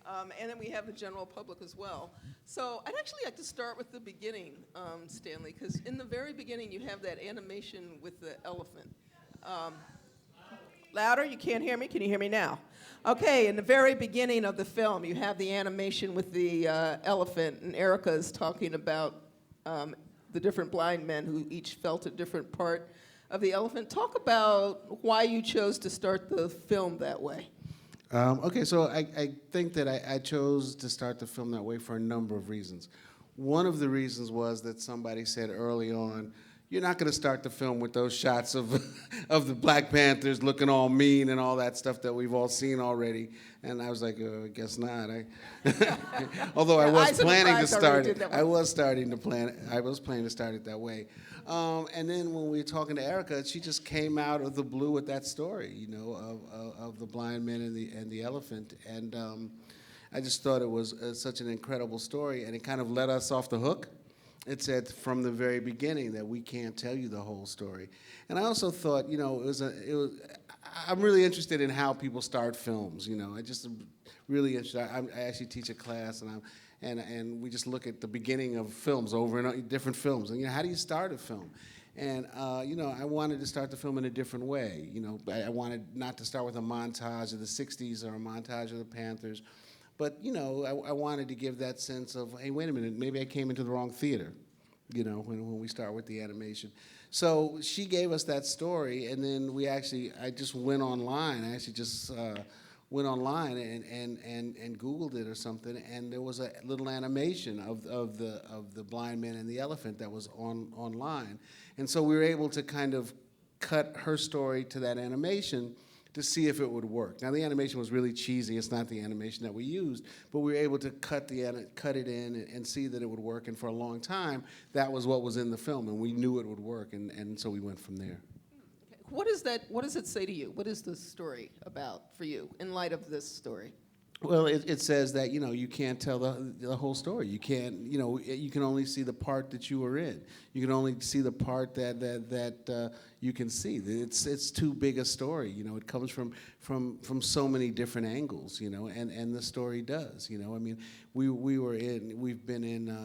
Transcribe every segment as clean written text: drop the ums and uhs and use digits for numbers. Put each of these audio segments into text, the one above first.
And then we have the general public as well. So I'd actually like to start with the beginning, Stanley, because in the very beginning you have that animation with the elephant. Um, Louder, you can't hear me? Can you hear me now? Okay, in the very beginning of the film, you have the animation with the elephant, and Erica is talking about the different blind men who each felt a different part of the elephant. Talk about why you chose to start the film that way. Okay, so I think that I chose to start the film that way for a number of reasons. One of the reasons was that somebody said early on, you're not going to start the film with those shots of of the Black Panthers looking all mean and all that stuff that we've all seen already. And I was like, I guess not. Although I was planning to start it. I was planning to start it that way. And then when we were talking to Erica, she just came out of the blue with that story, you know, of the blind men and the elephant. And I just thought it was such an incredible story, and it kind of let us off the hook. It said from the very beginning that we can't tell you the whole story. And I also thought, you know, I'm really interested in how people start films, you know. I just really interested. I actually teach a class, and we just look at the beginning of films over and different films. And, you know, how do you start a film? And, you know, I wanted to start the film in a different way. You know, I wanted not to start with a montage of the 60s or a montage of the Panthers. But, you know, I wanted to give that sense of, hey, wait a minute, maybe I came into the wrong theater, you know, when we start with the animation. So she gave us that story, and then I just went online. I actually just went online and Googled it or something, and there was a little animation of the blind man and the elephant that was online. And so we were able to kind of cut her story to that animation to see if it would work. Now, the animation was really cheesy. It's not the animation that we used, but we were able to cut it in and see that it would work. And for a long time, that was what was in the film, and we knew it would work, and so we went from there. What does it say to you? What is the story about for you in light of this story? Well, it says that, you know, you can't tell the whole story. You can't, you know, you can only see the part that you were in. You can only see the part that you can see. It's too big a story. You know, it comes from so many different angles. You know, and the story does. You know, I mean, we've been in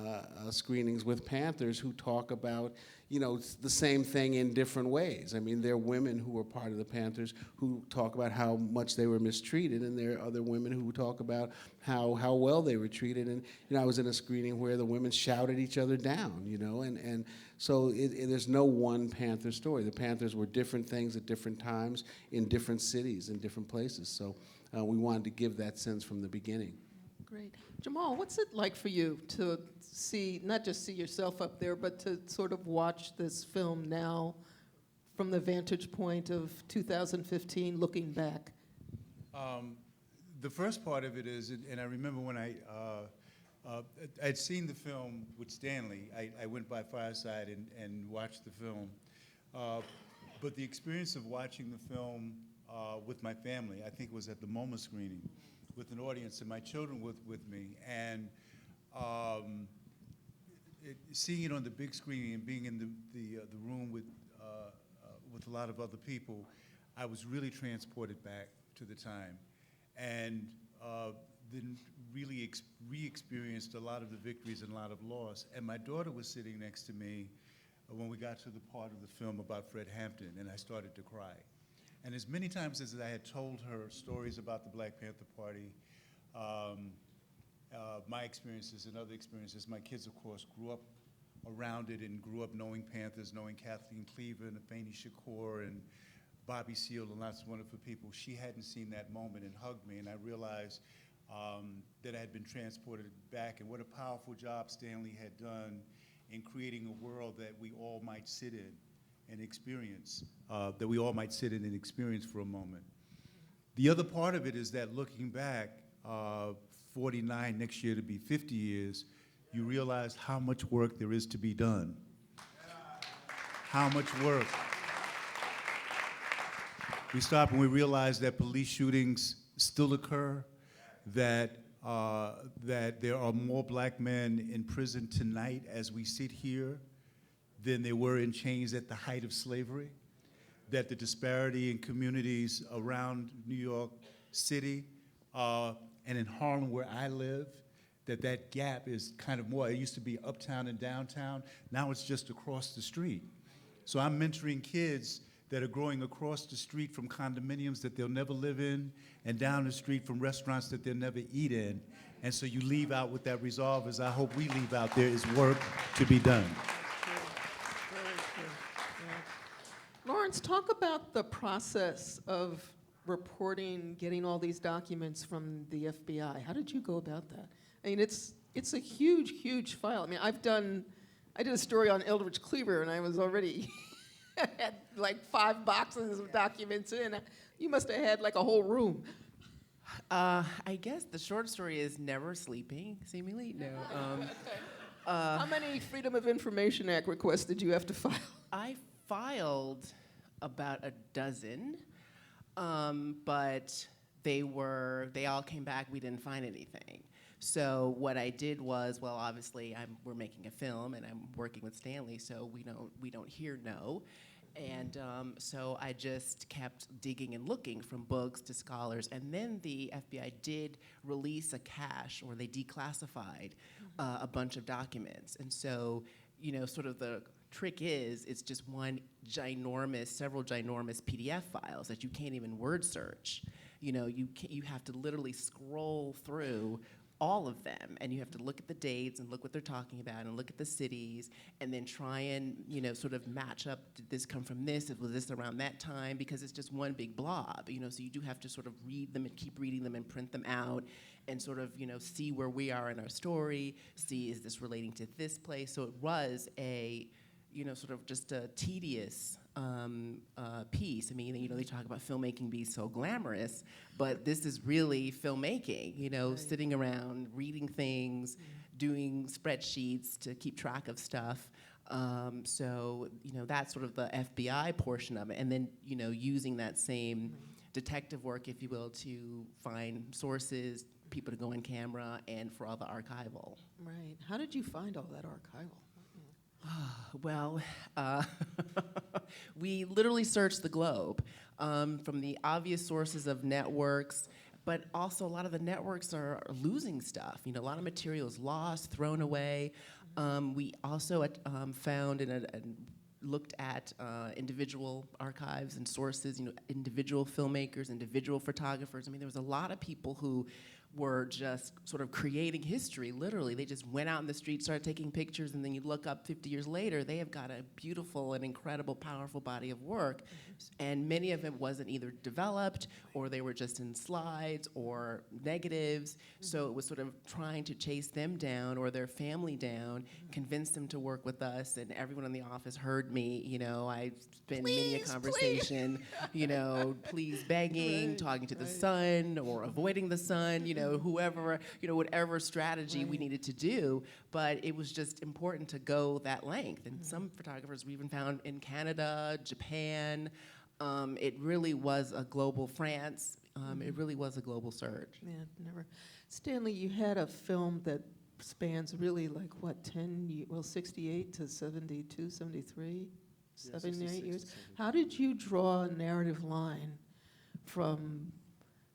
screenings with Panthers who talk about, you know, the same thing in different ways. I mean, there are women who were part of the Panthers who talk about how much they were mistreated, and there are other women who talk about how well they were treated. And, you know, I was in a screening where the women shouted each other down, you know, and so there's no one Panther story. The Panthers were different things at different times in different cities and different places. So we wanted to give that sense from the beginning. Great. Jamal, what's it like for you to see, not just see yourself up there, but to sort of watch this film now from the vantage point of 2015, looking back? The first part of it is, and I remember when I'd seen the film with Stanley. I went by Fireside and watched the film. But the experience of watching the film with my family, I think, was at the MoMA screening with an audience and my children with me. And seeing it on the big screen and being in the room with a lot of other people, I was really transported back to the time. And then really re-experienced a lot of the victories and a lot of loss. And my daughter was sitting next to me when we got to the part of the film about Fred Hampton, and I started to cry. And as many times as I had told her stories about the Black Panther Party, my experiences and other experiences, my kids, of course, grew up around it and grew up knowing Panthers, knowing Kathleen Cleaver and Afeni Shakur and Bobby Seale and lots of wonderful people. She hadn't seen that moment and hugged me, and I realized that I had been transported back, and what a powerful job Stanley had done in creating a world that we all might sit in and experience, for a moment. The other part of it is that looking back, 49 next year to be 50 years, you realize how much work there is to be done. How much work. We stop and we realize that police shootings still occur, that there are more black men in prison tonight as we sit here than there were in chains at the height of slavery, that the disparity in communities around New York City And in Harlem, where I live, that gap is kind of more, it used to be uptown and downtown, now it's just across the street. So I'm mentoring kids that are growing across the street from condominiums that they'll never live in, and down the street from restaurants that they'll never eat in. And so you leave out with that resolve, as I hope we leave out, there is work to be done. Very true. Yeah. Lawrence, talk about the process of reporting, getting all these documents from the FBI. How did you go about that? I mean, it's a huge, huge file. I mean, I did a story on Eldridge Cleaver, and I was already had like 5 boxes of documents in. You must have had like a whole room. I guess the short story is never sleeping, seemingly. No. How many Freedom of Information Act requests did you have to file? I filed about a dozen, but they all came back. We didn't find anything. So what I did was, well, obviously we're making a film and I'm working with Stanley, so we don't hear no. And so I just kept digging and looking from books to scholars. And then the FBI did release a cache, or they declassified a bunch of documents. And so, sort of the trick is, it's just several ginormous PDF files that you can't even word search. You have to literally scroll through all of them, and you have to look at the dates and look what they're talking about and look at the cities, and then try and sort of match up, did this come from this, was this around that time, because it's just one big blob, so you do have to sort of read them and keep reading them and print them out and sort of see where we are in our story, see, is this relating to this place. So it was a sort of just a tedious piece. I mean, they talk about filmmaking being so glamorous, but this is really filmmaking, Right. Sitting around, reading things, doing spreadsheets to keep track of stuff. So, that's sort of the FBI portion of it. And then, using that same detective work, if you will, to find sources, people to go on camera, and for all the archival. Right. How did you find all that archival? Well, we literally searched the globe from the obvious sources of networks, but also a lot of the networks are losing stuff. A lot of material is lost, thrown away. We also found and looked at individual archives and sources, individual filmmakers, individual photographers. I mean, there was a lot of people who were just sort of creating history, literally. They just went out in the street, started taking pictures, and then you look up 50 years later, they have got a beautiful and incredible, powerful body of work. And many of it wasn't either developed, or they were just in slides or negatives. So it was sort of trying to chase them down or their family down, convince them to work with us, and everyone in the office heard me. I spent many a conversation, please begging, Right, talking to the right. sun or avoiding the sun, whoever, whatever strategy we Right. needed to do. But it was just important to go that length. And some photographers we even found in Canada, Japan. It really was a global France. It really was a global search. Yeah, never. Stanley, you had a film that spans really like what, 68 to 72, 73, 78 years. How did you draw a narrative line from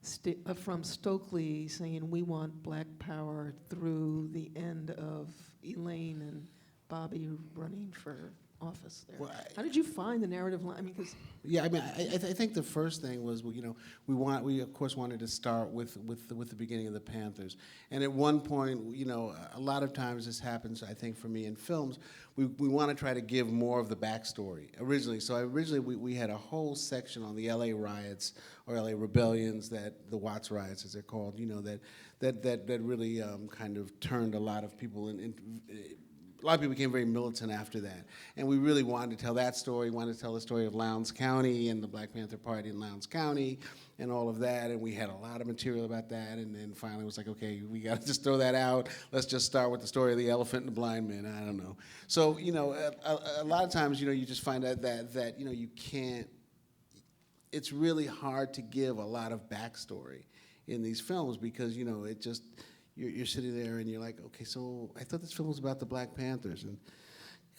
Stokely saying we want Black Power through the end of Elaine and Bobby running for office there? Well, How did you find the narrative line? I mean, because Yeah, I mean, I think the first thing was, we of course wanted to start with the beginning of the Panthers, and at one point, a lot of times this happens, I think, for me in films, we want to try to give more of the backstory originally. So originally we had a whole section on the L.A. riots or L.A. rebellions, the Watts riots as they're called, that really kind of turned a lot of people a lot of people became very militant after that. And we really wanted to tell that story, wanted to tell the story of Lowndes County and the Black Panther Party in Lowndes County and all of that. And we had a lot of material about that. And then finally it was like, okay, we got to just throw that out. Let's just start with the story of the elephant and the blind man. I don't know. So, a lot of times, you just find out that you can't, it's really hard to give a lot of backstory in these films because, it just, you're sitting there and you're like, okay, so I thought this film was about the Black Panthers, and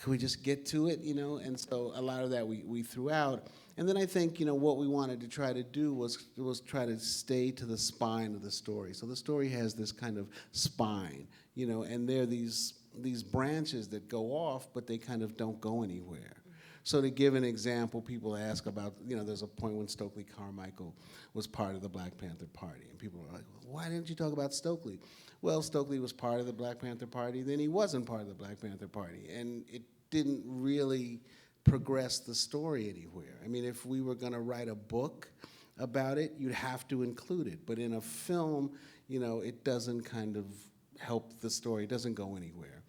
could we just get to it, you know? And so a lot of that we threw out. And then I think, you know, what we wanted to try to do was try to stay to the spine of the story. So the story has this kind of spine, you know, and there are these branches that go off, but they kind of don't go anywhere. So to give an example, people ask about, you know, there's a point when Stokely Carmichael was part of the Black Panther Party. And people are like, well, why didn't you talk about Stokely? Well, Stokely was part of the Black Panther Party, then he wasn't part of the Black Panther Party. And it didn't really progress the story anywhere. I mean, if we were gonna write a book about it, you'd have to include it. But in a film, you know, it doesn't kind of help the story, it doesn't go anywhere.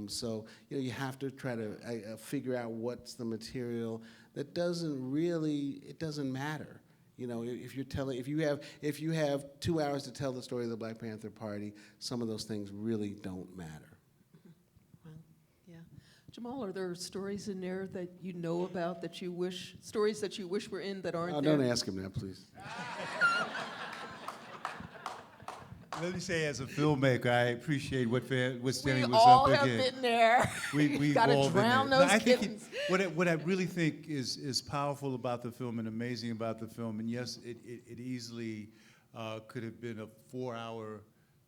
So, you know, you have to try to figure out what's the material that it doesn't matter. You know, if you have 2 hours to tell the story of the Black Panther Party, some of those things really don't matter. Well, yeah. Jamal, are there stories in there that you know about stories that you wish were in that aren't there? Don't ask him that, please. Let me say, as a filmmaker, I appreciate what Stanley was up against. We all have been there. We've Gotta all been drown there. those I think kittens. what I really think is powerful about the film and amazing about the film, and yes, it easily could have been a 4-hour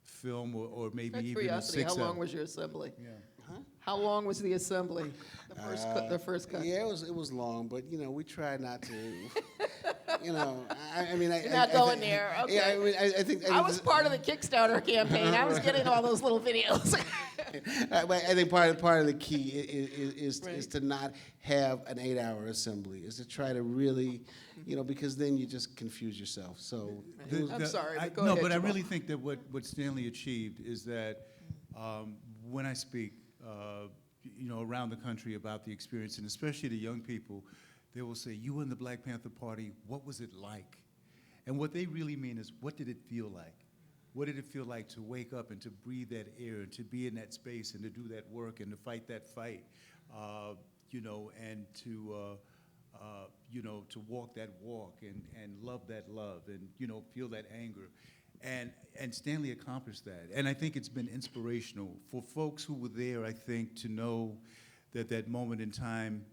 film or maybe even a Curiosity, 6-hour. how long was your assembly? Yeah. Huh? How long was the assembly? The first cut. Yeah, it was long, but you know, we tried not to. You know, I mean, You're not going thi- there, okay. Yeah, I mean, I think I was part of the Kickstarter campaign. I was getting all those little videos. But I think part of the key is Right. to not have an 8-hour assembly. Is to try to really, you know, because then you just confuse yourself. So I'm sorry, but go no, ahead, but I Jamal. really think that what Stanley achieved is that when I speak, you know, around the country about the experience, and especially the young people, they will say, "You were in the Black Panther Party. What was it like?" And what they really mean is, what did it feel like? What did it feel like to wake up and to breathe that air and to be in that space and to do that work and to fight that fight, you know, and to you know, to walk that walk and love that love and, you know, feel that anger. And Stanley accomplished that. And I think it's been inspirational for folks who were there, I think, to know that that moment in time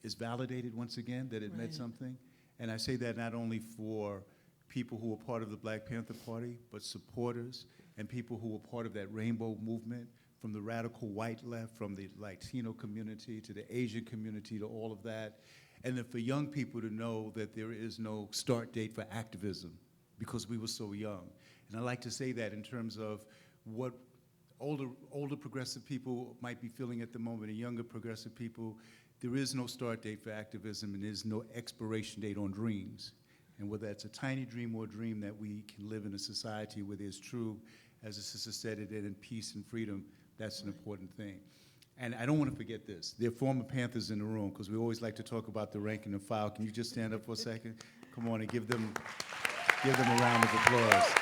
is validated once again, that it meant something. And I say that not only for people who were part of the Black Panther Party, but supporters and people who were part of that rainbow movement, from the radical white left, from the Latino community to the Asian community to all of that. And then for young people to know that there is no start date for activism because we were so young. And I like to say that in terms of what older progressive people might be feeling at the moment and younger progressive people. There is no start date for activism and there's no expiration date on dreams. And whether it's a tiny dream or a dream that we can live in a society where there's true, as the sister said it, in peace and freedom, that's an important thing. And I don't want to forget this. There are former Panthers in the room, because we always like to talk about the rank and the file. Can you just stand up for a second? Come on and give them a round of applause.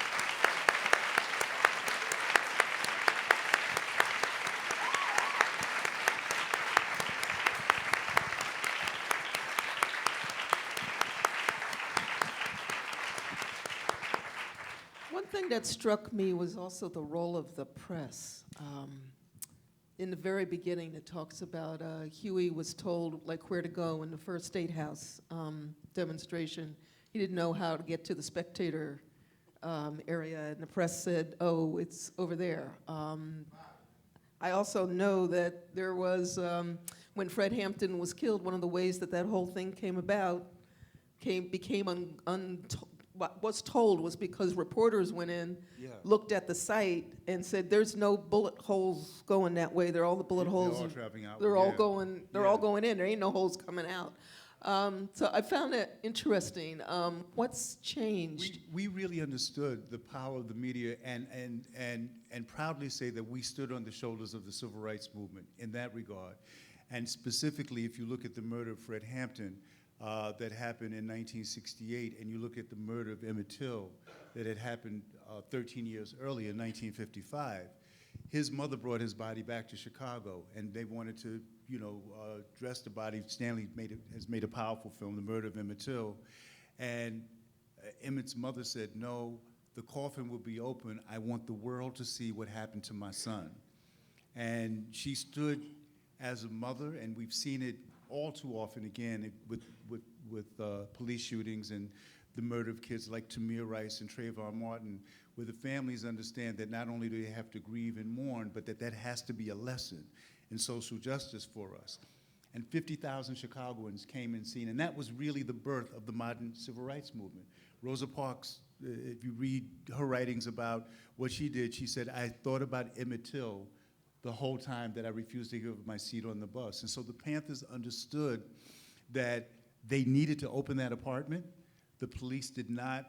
One thing that struck me was also the role of the press. In the very beginning, it talks about Huey was told like where to go in the first State House demonstration. He didn't know how to get to the spectator area, and the press said, "Oh, it's over there." I also know that there was when Fred Hampton was killed. One of the ways that whole thing came about what was told was because reporters went in, looked at the site, and said, "There's no bullet holes going that way. They're all the bullet holes. They're all traveling out. They're all Yeah. going. They're all going in. There ain't no holes coming out." So I found that interesting. What's changed? We really understood the power of the media and proudly say that we stood on the shoulders of the civil rights movement in that regard. And specifically, if you look at the murder of Fred Hampton, that happened in 1968, and you look at the murder of Emmett Till that had happened 13 years earlier in 1955, his mother brought his body back to Chicago, and they wanted to, you know, dress the body. Stanley has made a powerful film, The Murder of Emmett Till, and Emmett's mother said, "No, the coffin will be open. I want the world to see what happened to my son." And she stood as a mother, and we've seen it all too often again with police shootings and the murder of kids like Tamir Rice and Trayvon Martin, where the families understand that not only do they have to grieve and mourn, but that has to be a lesson in social justice for us. And 50,000 Chicagoans came and seen, and that was really the birth of the modern civil rights movement. Rosa Parks, if you read her writings about what she did, she said, I thought about Emmett Till the whole time that I refused to give up my seat on the bus. And so the Panthers understood that they needed to open that apartment. The police did not,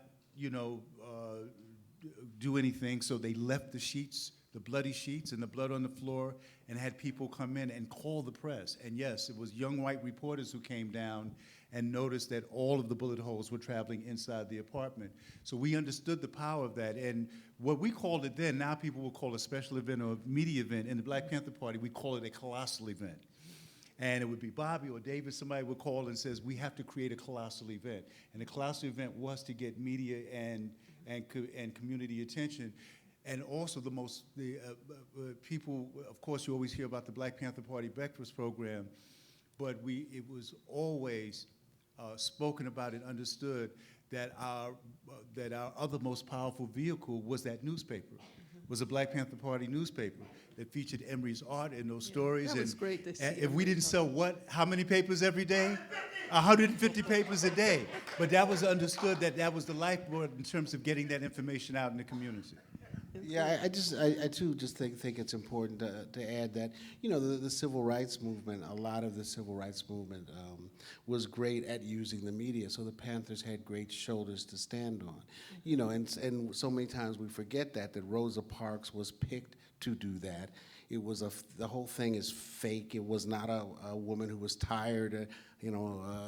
do anything, so they left the sheets, the bloody sheets and the blood on the floor, and had people come in and call the press. And yes, it was young white reporters who came down and noticed that all of the bullet holes were traveling inside the apartment. So we understood the power of that. And what we called it then, now people will call a special event or a media event. In the Black Panther Party, we call it a colossal event. And it would be Bobby or David, somebody would call and says, we have to create a colossal event. And the colossal event was to get media and community attention. And also people, of course, you always hear about the Black Panther Party breakfast program, but it was always spoken about and understood that our other most powerful vehicle was that newspaper, was a Black Panther Party newspaper that featured Emery's art and those stories. That was great to see. If we didn't sell how many papers every day? 150 papers a day. But that was understood that was the lifeblood in terms of getting that information out in the community. Yeah, I too just think it's important to add that, the civil rights movement, a lot of the civil rights movement was great at using the media. So the Panthers had great shoulders to stand on, and so many times we forget that Rosa Parks was picked to do that. It was the whole thing is fake. It was not a woman who was tired,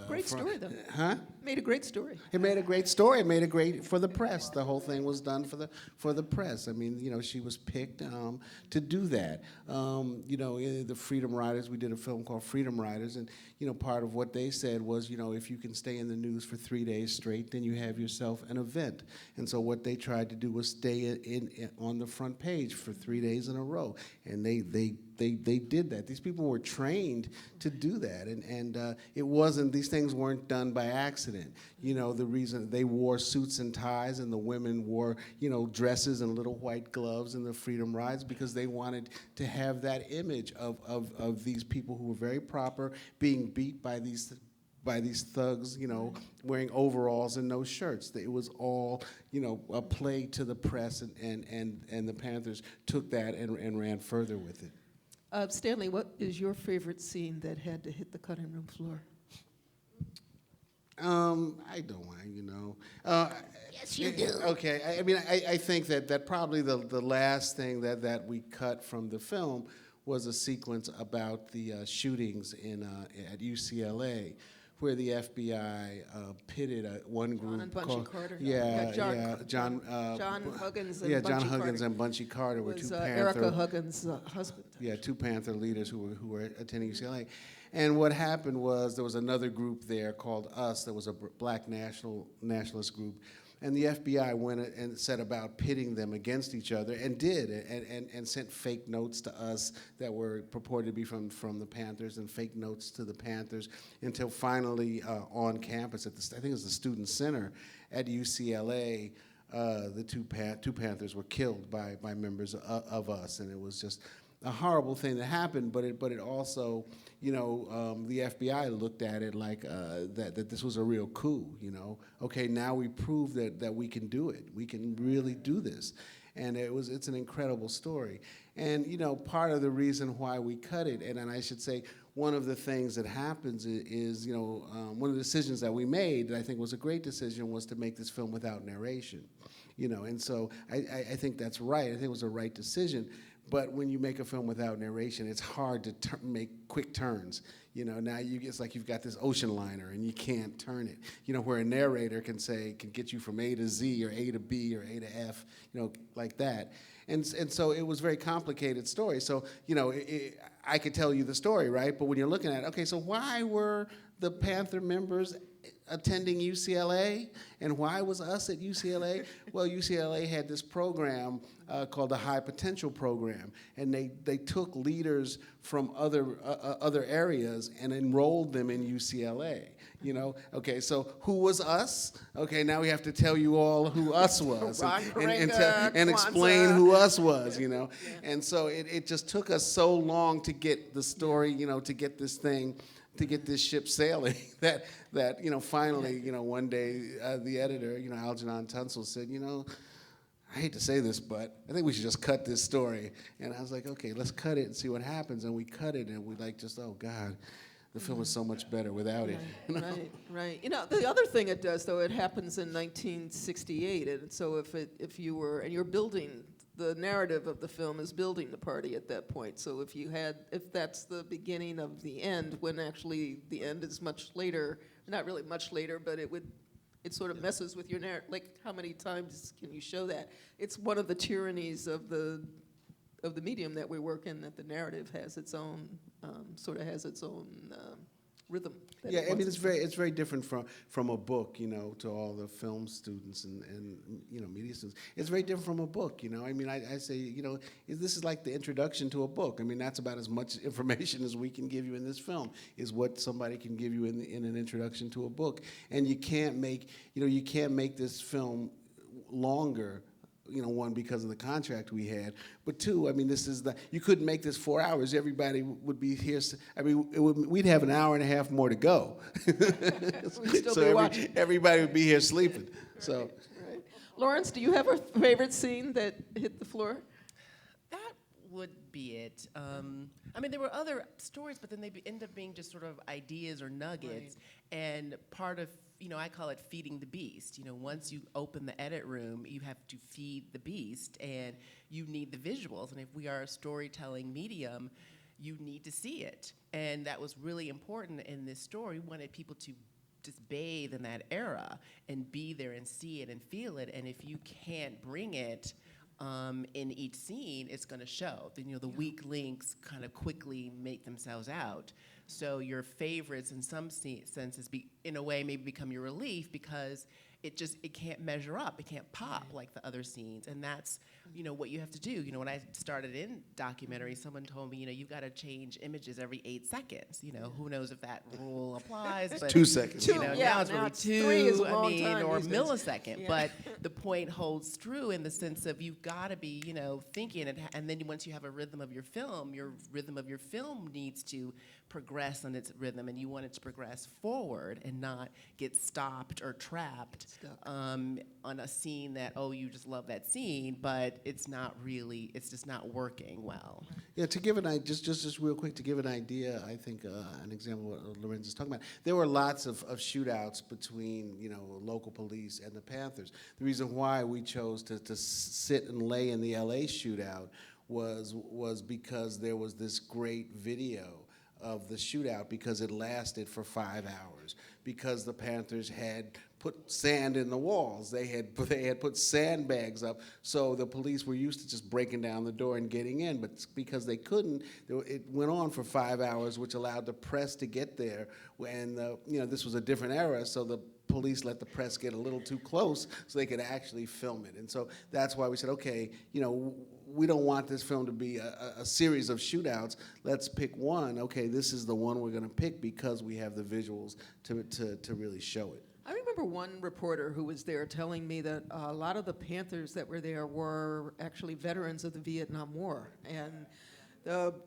Great story, though. Huh? Made a great story. It made a great story. It made a great for the press. The whole thing was done for the press. I mean, she was picked to do that. The Freedom Riders. We did a film called Freedom Riders, and part of what they said was, if you can stay in the news for 3 days straight, then you have yourself an event. And so what they tried to do was stay in on the front page for 3 days in a row, and they did that. These people were trained to do that, and it wasn't. These things weren't done by accident. The reason they wore suits and ties, and the women wore dresses and little white gloves in the Freedom Rides, because they wanted to have that image of these people who were very proper, being beat by these thugs, wearing overalls and no shirts. It was all, a play to the press, and the Panthers took that and ran further with it. Stanley, what is your favorite scene that had to hit the cutting room floor? I don't mind, Yes, you do. Okay, I think that probably the last thing that we cut from the film was a sequence about the shootings at UCLA, where the FBI pitted one group John and Bunchy called Carter. John Huggins and John Bunchy Huggins Carter and Bunchy Carter were was two Panther Erica Huggins' husband. Yeah, two Panther leaders who were attending UCLA. And what happened was there was another group there called US that was a black nationalist group. And the FBI went and set about pitting them against each other, and did, and sent fake notes to us that were purported to be from the Panthers, and fake notes to the Panthers, until finally on campus at I think it was the Student Center at UCLA, the two Panthers were killed by members of us, and it was just a horrible thing that happened. But it also, the FBI looked at it like that this was a real coup. Okay, now we proved that we can do it. We can really do this, and it's an incredible story. And part of the reason why we cut it, and I should say, one of the things that happens is one of the decisions that we made that I think was a great decision was to make this film without narration. And so I think that's right. I think it was a right decision. But when you make a film without narration, it's hard to make quick turns. Now it's like you've got this ocean liner and you can't turn it. Where a narrator can get you from A to Z or A to B or A to F, like that. And so it was a very complicated story. So, I could tell you the story, right? But when you're looking at it, okay, so why were the Panther members attending UCLA. And why was us at UCLA? Well, UCLA had this program called the High Potential Program, and they took leaders from other areas and enrolled them in UCLA. You know, okay, so who was us? Okay, now we have to tell you all who us was and explain who us was, you know. Yeah. And so it just took us so long to get the story, you know, to get this thing, to get this ship sailing that you know, finally, you know, one day the editor, you know, Algernon Tunsil said, you know, I hate to say this, but I think we should just cut this story. And I was like, okay, let's cut it and see what happens. And we cut it, and we like just, oh God, the film is so much better without it. You know? Right. You know, the other thing it does, though, it happens in 1968, and so if you were, and you're building, the narrative of the film is building the party at that point. So if that's the beginning of the end, when actually the end is much later, not really much later, but it sort of messes with your narrative. Like, how many times can you show that? It's one of the tyrannies of the medium that we work in, that the narrative has its own, sort of has its own rhythm. Yeah, I mean, it's very different from a book, you know, to all the film students and you know, media students. It's very different from a book, you know. I mean, I say, you know, this is like the introduction to a book. I mean, that's about as much information as we can give you in this film, is what somebody can give you in an introduction to a book. And you can't make this film longer, you know, one, because of the contract we had, but two, I mean, you couldn't make this 4 hours. Everybody would be here. I mean, we'd have an hour and a half more to go. So everybody would be here sleeping. So, right. Lawrence, do you have a favorite scene that hit the floor? That would be it. I mean, there were other stories, but then they end up being just sort of ideas or nuggets. Right. And part of, you know, I call it feeding the beast. You know, once you open the edit room, you have to feed the beast, and you need the visuals. And if we are a storytelling medium, you need to see it. And that was really important in this story. We wanted people to just bathe in that era and be there and see it and feel it. And if you can't bring it in each scene, it's going to show. Then, you know, the weak links kind of quickly make themselves out. So your favorites, in some senses, in a way, maybe become your relief, because it can't measure up, it can't pop like the other scenes, and that's, you know, what you have to do. You know, when I started in documentary, someone told me, you know, you've got to change images every 8 seconds. You know, who knows if that rule applies? But 2 seconds. You know, now it's really 2. I mean, or millisecond. Yeah. But the point holds true in the sense of you've got to be, you know, thinking, and then once you have a rhythm of your film needs to progress on its rhythm, and you want it to progress forward and not get stopped or trapped on a scene that, oh, you just love that scene, but it's just not working well. Yeah, to give an idea, just real quick, to give an idea, I think an example of what Lorenz is talking about, there were lots of shootouts between, you know, local police and the Panthers. The reason why we chose to sit and lay in the LA shootout was because there was this great video of the shootout, because it lasted for 5 hours, because the Panthers had put sand in the walls. They had put sandbags up, so the police were used to just breaking down the door and getting in. But because they couldn't, it went on for 5 hours, which allowed the press to get there. And you know, this was a different era, so the police let the press get a little too close so they could actually film it. And so that's why we said, okay, you know, we don't want this film to be a series of shootouts. Let's pick one. Okay, this is the one we're going to pick because we have the visuals to really show it. I remember one reporter who was there telling me that a lot of the Panthers that were there were actually veterans of the Vietnam War. And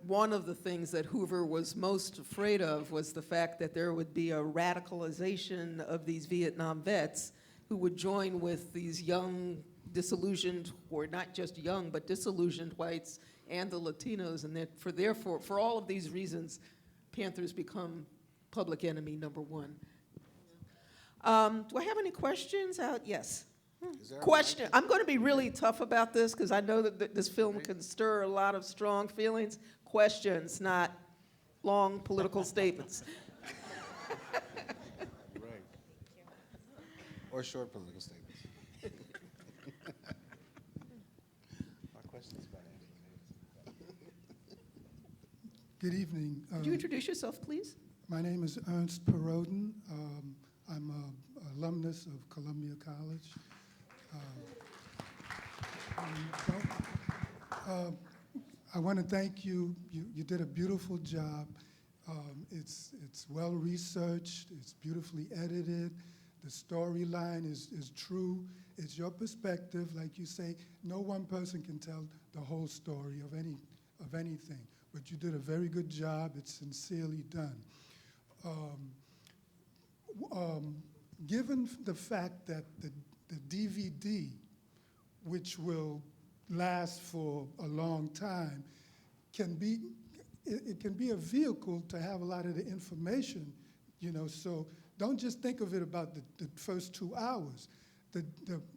one of the things that Hoover was most afraid of was the fact that there would be a radicalization of these Vietnam vets who would join with these young, disillusioned, or not just young, but disillusioned whites and the Latinos, and that for all of these reasons, Panthers become public enemy number one. Do I have any questions? Yes. Question. I'm going to be really tough about this because I know that this film can stir a lot of strong feelings. Questions, not long political statements. Right. Or short political statements. Our questions about Good evening. Could you introduce yourself, please? My name is Ernst Peroden. I'm alumnus of Columbia College. I want to thank you. You did a beautiful job. It's well researched. It's beautifully edited. The storyline is true. It's your perspective, like you say. No one person can tell the whole story of anything. But you did a very good job. It's sincerely done. Given the fact that the DVD, which will last for a long time, it can be a vehicle to have a lot of the information, so don't just think of it about the first 2 hours. The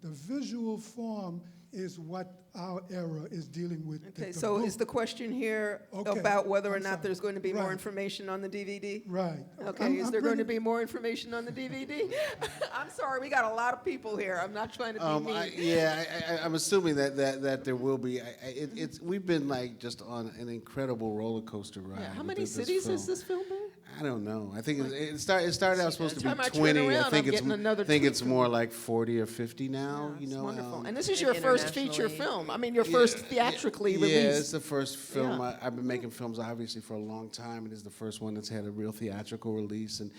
visual form is what our era is dealing with. Okay, so is the question here about whether or not there's going to be more information on the DVD? Right. Okay, is there going to be more information on the DVD? I'm sorry, we got a lot of people here. I'm not trying to be mean. I'm assuming that there will be. We've been like just on an incredible roller coaster ride. Yeah, how with many this cities film. has this film been? I don't know. I think it started out supposed to Time be I turn 20. around, I think I'm getting another think tweet it's from more like 40 or 50 now. It's wonderful. And this And is your first feature internationally- film. I mean, your first theatrically Yeah, it's released. the first film. Yeah. I've been making films obviously for a long time. It is the first one that's had a real theatrical release, and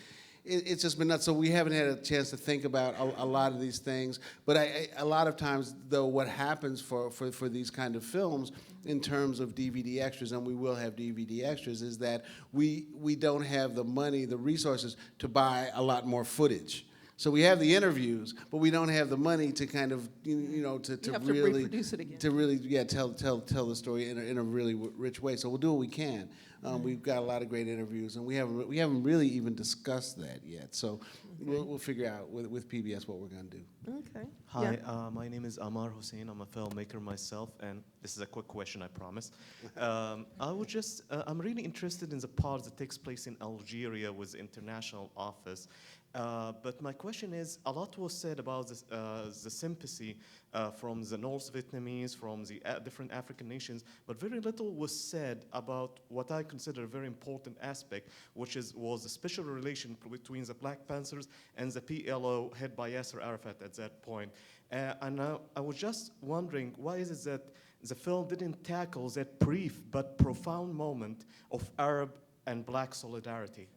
it's just been nuts. So we haven't had a chance to think about a lot of these things. But a lot of times, though, what happens for these kind of films in terms of DVD extras, and we will have DVD extras, is that we don't have the money, the resources to buy a lot more footage. So we have the interviews, but we don't have the money to kind of, to You have to really reproduce it again. to really tell the story in a really rich way. So we'll do what we can. We've got a lot of great interviews, and we haven't really even discussed that yet. So we'll figure out with PBS what we're going to do. Okay. Hi, Yeah. my name is Amar Hussein. I'm a filmmaker myself, and this is a quick question, I promise. I'm really interested in the part that takes place in Algeria with the international office. But my question is, a lot was said about this, the sympathy from the North Vietnamese, from the different African nations, but very little was said about what I consider a very important aspect, which was the special relation between the Black Panthers and the PLO head by Yasser Arafat at that point. And I was just wondering, why is it that the film didn't tackle that brief but profound moment of Arab and Black solidarity?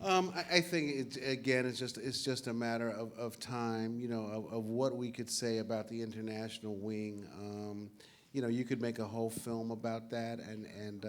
I think it's just a matter of time, of what we could say about the international wing. You could make a whole film about that, and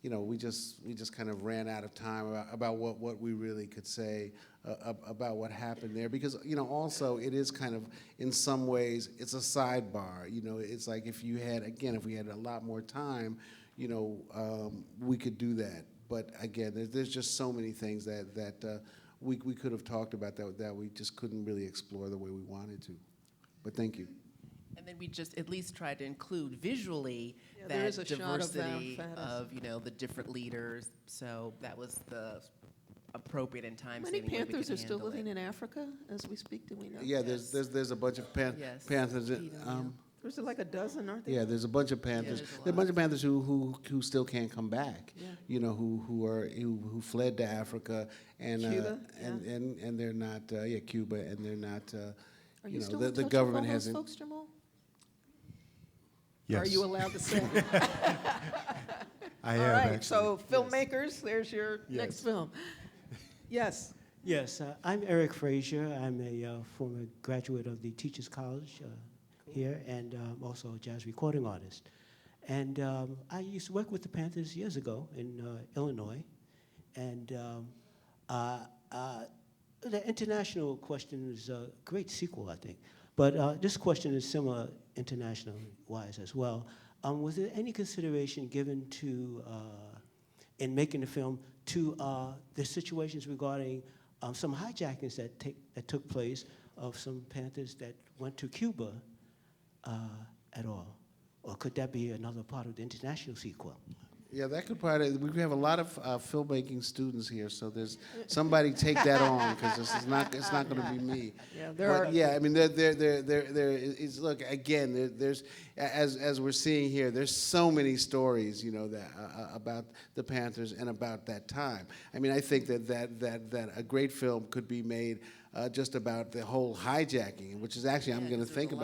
we just kind of ran out of time about what we really could say about what happened there, because also it is kind of, in some ways, it's a sidebar. It's like if we had a lot more time, we could do that. But again, there's just so many things that we could have talked about that we just couldn't really explore the way we wanted to. But thank you. And then we just at least tried to include visually Yeah, there that is a shot of diversity them, of the different leaders. So that was the appropriate and How time many saving way we Panthers could are still handle living it. in Africa as we speak? Do we know? Yeah, Yes. there's a bunch of Yes. Panthers. There's like a dozen, aren't there? Yeah, there's a bunch of Panthers. there's a There are a bunch lot. of Panthers who still can't come back. Yeah. Who fled to Africa and Cuba, and they're not Cuba, and they're not Are you still the in touch government with all those hasn't. folks, Jamal? Yes. Are you allowed to say? I All am, right, actually. so filmmakers, there's your next Yes. film. Yes. Yes, I'm Eric Frazier. I'm a former graduate of the Teachers College here, and also a jazz recording artist. And I used to work with the Panthers years ago in Illinois. And the international question is a great sequel, I think. But this question is similar international-wise as well. Was there any consideration given to, in making the film, to the situations regarding some hijackings that took place of some Panthers that went to Cuba at all? Or could that be another part of the international sequel? Yeah, that could probably, we have a lot of filmmaking students here, so there's, somebody take that on, because it's not gonna be me. Yeah, But, yeah, I mean, there is, look, again, there's, as we're seeing here, there's so many stories, you know, that, about the Panthers and about that time. I mean, I think that a great film could be made just about the whole hijacking, which is actually, I'm thinking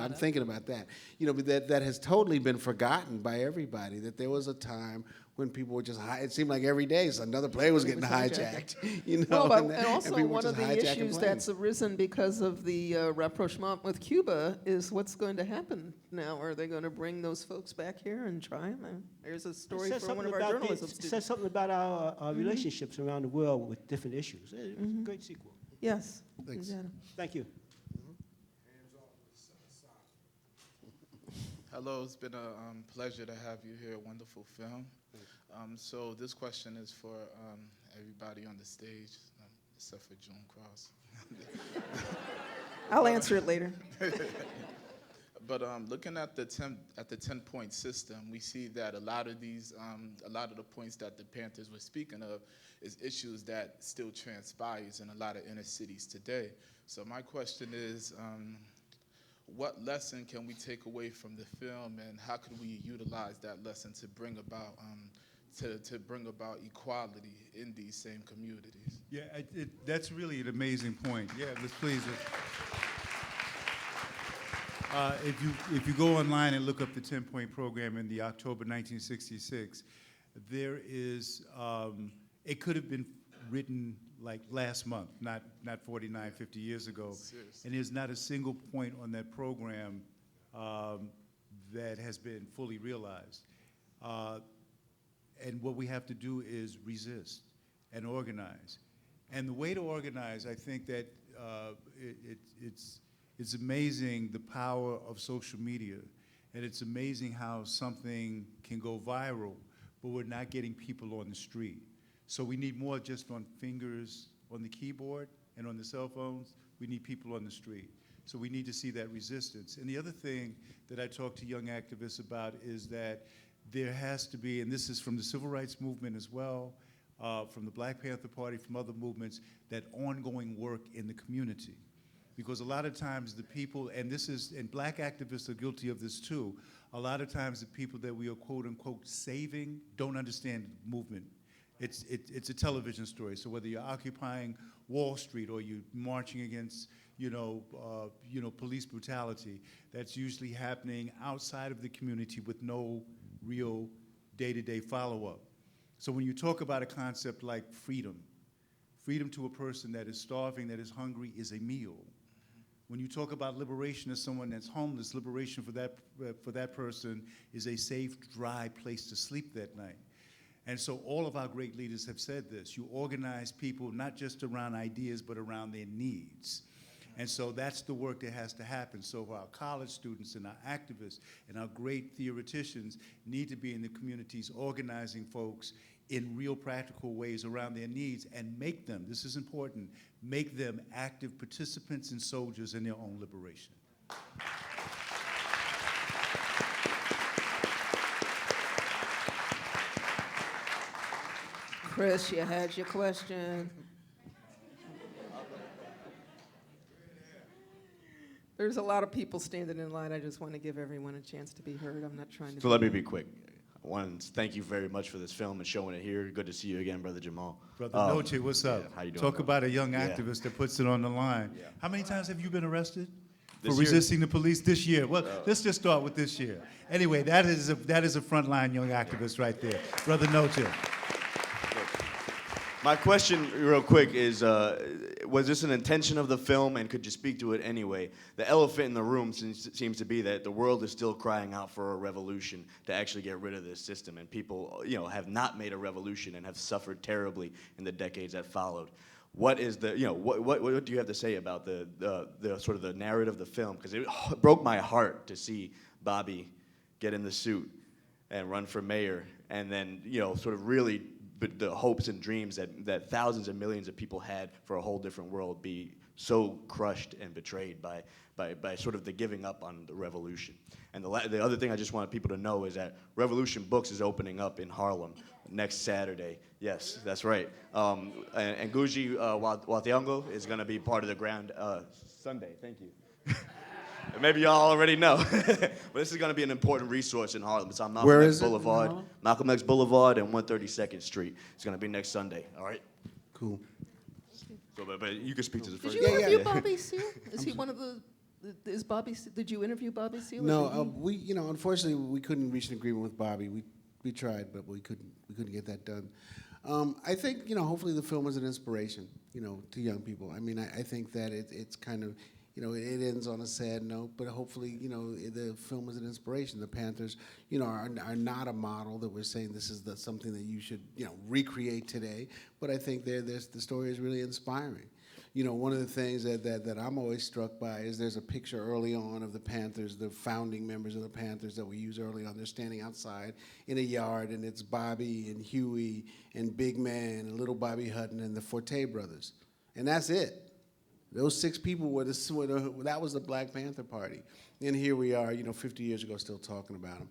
about that. You know, but that has totally been forgotten by everybody, that there was a time when people were just, it seemed like every day another plane was getting hijacked, you know. Well, and and also people were one of just the hijacking issues planes. that's arisen because of the rapprochement with Cuba is what's going to happen now. Are they going to bring those folks back here and try them? There's a story from one of our journalism It says students. something about our relationships around the world with different issues. It's a great sequel. Yes. Thanks. exactly. Thank you. Hello, it's been a pleasure to have you here. Wonderful film. So this question is for everybody on the stage, except for June Cross. I'll answer it later. But looking at the 10-point system, we see that a lot of the points that the Panthers were speaking of is issues that still transpires in a lot of inner cities today. So my question is, what lesson can we take away from the film, and how can we utilize that lesson to bring about to bring about equality in these same communities? Yeah, that's really an amazing point. Yeah, let's please. If you go online and look up the 10-point program in the October 1966, there is, it could have been written like last month, not 49, 50 years ago. Seriously. And there's not a single point on that program that has been fully realized. And what we have to do is resist and organize. And the way to organize, I think that it's amazing the power of social media. And it's amazing how something can go viral, but we're not getting people on the street. So we need more just on fingers on the keyboard and on the cell phones. We need people on the street. So we need to see that resistance. And the other thing that I talk to young activists about is that there has to be, and this is from the civil rights movement as well, from the Black Panther Party, from other movements, that ongoing work in the community. Because a lot of times the people, and black activists are guilty of this too, a lot of times the people that we are quote unquote saving don't understand movement. It's a television story. So whether you're occupying Wall Street or you're marching against, police brutality, that's usually happening outside of the community with no real day-to-day follow-up. So when you talk about a concept like freedom to a person that is starving, that is hungry, is a meal. When you talk about liberation of someone that's homeless, liberation for that person is a safe, dry place to sleep that night. And so all of our great leaders have said this. You organize people not just around ideas, but around their needs. And so that's the work that has to happen. So our college students and our activists and our great theoreticians need to be in the communities organizing folks in real practical ways around their needs, and make them, this is important, make them active participants and soldiers in their own liberation. Chris, you had your question. There's a lot of people standing in line. I just want to give everyone a chance to be heard. I'm not trying to. So let me be quick. One, thank you very much for this film and showing it here. Good to see you again, Brother Jamal. Brother Noche, what's up? Yeah, how you doing, Talk brother? about a young Yeah. activist that puts it on the line. Yeah. How many times have you been arrested This for year? resisting the police this year? Well, let's just start with this year. Anyway, that is a frontline young activist right there. Brother Noche. My question, real quick, is was this an intention of the film, and could you speak to it anyway? The elephant in the room seems to be that the world is still crying out for a revolution to actually get rid of this system, and people, have not made a revolution and have suffered terribly in the decades that followed. What is the, what do you have to say about the sort of the narrative of the film? Because it broke my heart to see Bobby get in the suit and run for mayor, and then, sort of really the hopes and dreams that thousands and millions of people had for a whole different world be so crushed and betrayed by sort of the giving up on the revolution. And the other thing I just wanted people to know is that Revolution Books is opening up in Harlem next Saturday. Yes, that's right. And Guji Watiango is going to be part of the grand Sunday. Thank you. Maybe y'all already know, but this is going to be an important resource in Harlem. It's on Malcolm Where X is it in Boulevard, Harlem? Malcolm X Boulevard and 132nd Street. It's going to be next Sunday. All right. Cool. So, but you can speak to the Did first. you interview Bobby Seale? Is he one of the? Is Bobby? Did you interview Bobby Seale? No, unfortunately, we couldn't reach an agreement with Bobby. We tried, but we couldn't get that done. I think, hopefully the film is an inspiration, to young people. I mean, I think that it's kind of, it ends on a sad note, but hopefully, the film is an inspiration. The Panthers, are not a model that we're saying this is something that you should, recreate today. But I think the story is really inspiring. One of the things that I'm always struck by is there's a picture early on of the Panthers, the founding members of the Panthers that we use early on. They're standing outside in a yard, and it's Bobby and Huey and Big Man and Little Bobby Hutton and the Forte brothers. And that's it. Those 6 people that was the Black Panther Party. And here we are, 50 years ago, still talking about them.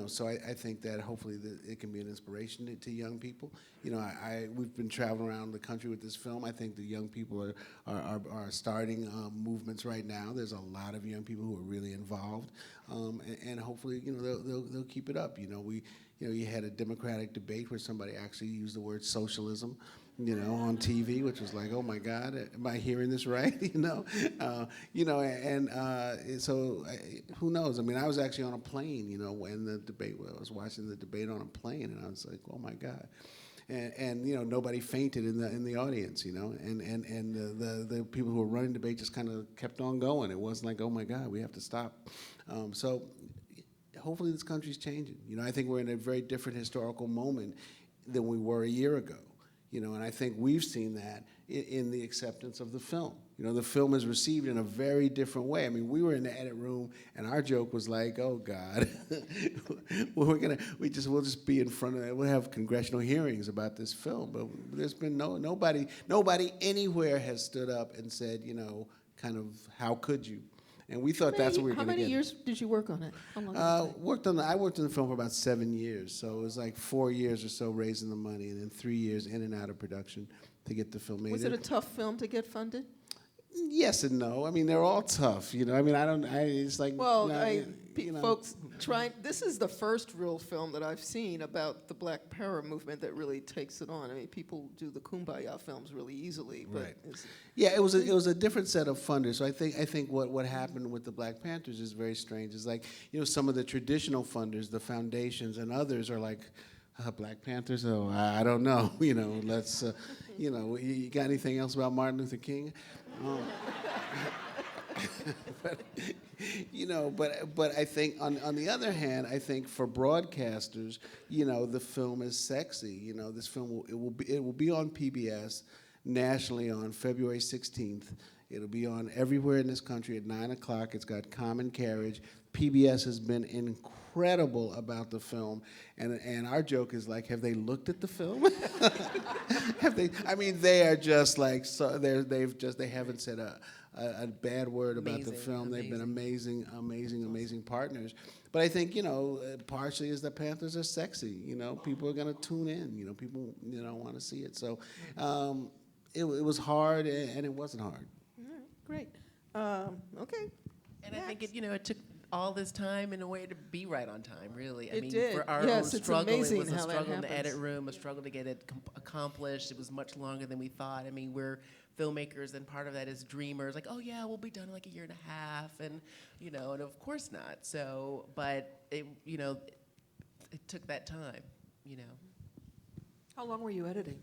So I think that hopefully it can be an inspiration to young people. We've been traveling around the country with this film. I think the young people are starting movements right now. There's a lot of young people who are really involved, and hopefully, they'll keep it up. You had a Democratic debate where somebody actually used the word socialism, on TV, which was like, oh my God, am I hearing this right? So who knows? I mean, I was actually on a plane, when the debate, I was watching the debate on a plane, and I was like, oh my God. And nobody fainted in the audience, and the people who were running the debate just kind of kept on going. It wasn't like, oh my God, we have to stop. So hopefully this country's changing. I think we're in a very different historical moment than we were a year ago. And I think we've seen that in the acceptance of the film. The film is received in a very different way. I mean, we were in the edit room, and our joke was like, "Oh God, we'll just be in front of it. We'll have congressional hearings about this film." But there's been nobody anywhere has stood up and said, kind of, how could you? And we thought that's what we were going to get. How many years did you work on it? How long did it take? I worked on the film for about 7 years, so it was like 4 years or so raising the money, and then 3 years in and out of production to get the film made. Was it a tough film to get funded? Yes and no. I mean, they're all tough. I mean, it's like. Well, folks, this is the first real film that I've seen about the Black Power movement that really takes it on. I mean, people do the Kumbaya films really easily, but right. Yeah, it was a different set of funders. So I think what happened with the Black Panthers is very strange. It's like, some of the traditional funders, the foundations and others are like, Black Panthers? Oh, I don't know. Let's, you got anything else about Martin Luther King? But I think on the other hand, I think for broadcasters, the film is sexy. This film will be on PBS nationally on February 16th. It'll be on everywhere in this country at 9 o'clock. It's got common carriage. PBS has been incredible about the film, and our joke is like, have they looked at the film? Have they? I mean, they are just like, so they haven't said a bad word about the film. They've been amazing partners. But I think, partially is the Panthers are sexy. People are gonna tune in. People want to see it. So it was hard, and it wasn't hard. All right, great. Okay. And I think it took all this time in a way to be right on time, really. It did. For our Yes, own it's struggle, amazing it was a how that struggle in the happens. edit room, a struggle to get it accomplished. It was much longer than we thought. I mean, we're filmmakers, and part of that is dreamers. Like, oh yeah, we'll be done in like a year and a half, and and of course not. So, but it took that time. How long were you editing?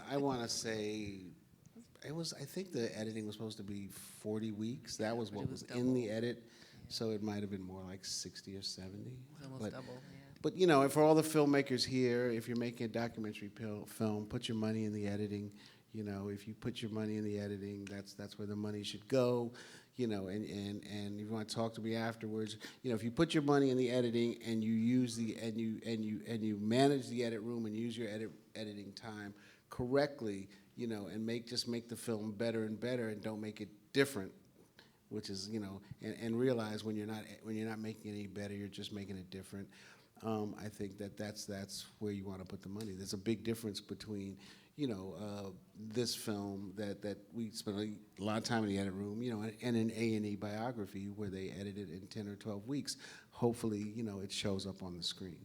I want to say, I think the editing was supposed to be 40 weeks. That was what was in the edit. So it might have been more like 60 or 70. It's almost double, yeah. But, and for all the filmmakers here, if you're making a documentary film, put your money in the editing. If you put your money in the editing, that's where the money should go. And if you want to talk to me afterwards, if you put your money in the editing and you use you manage the edit room and use your editing time correctly, and make the film better and better, and don't make it different, which is, and realize when you're not making it any better, you're just making it different. I think that's where you want to put the money. There's a big difference between, this film that we spent a lot of time in the edit room, and an A&E biography where they edited in 10 or 12 weeks. Hopefully, it shows up on the screen.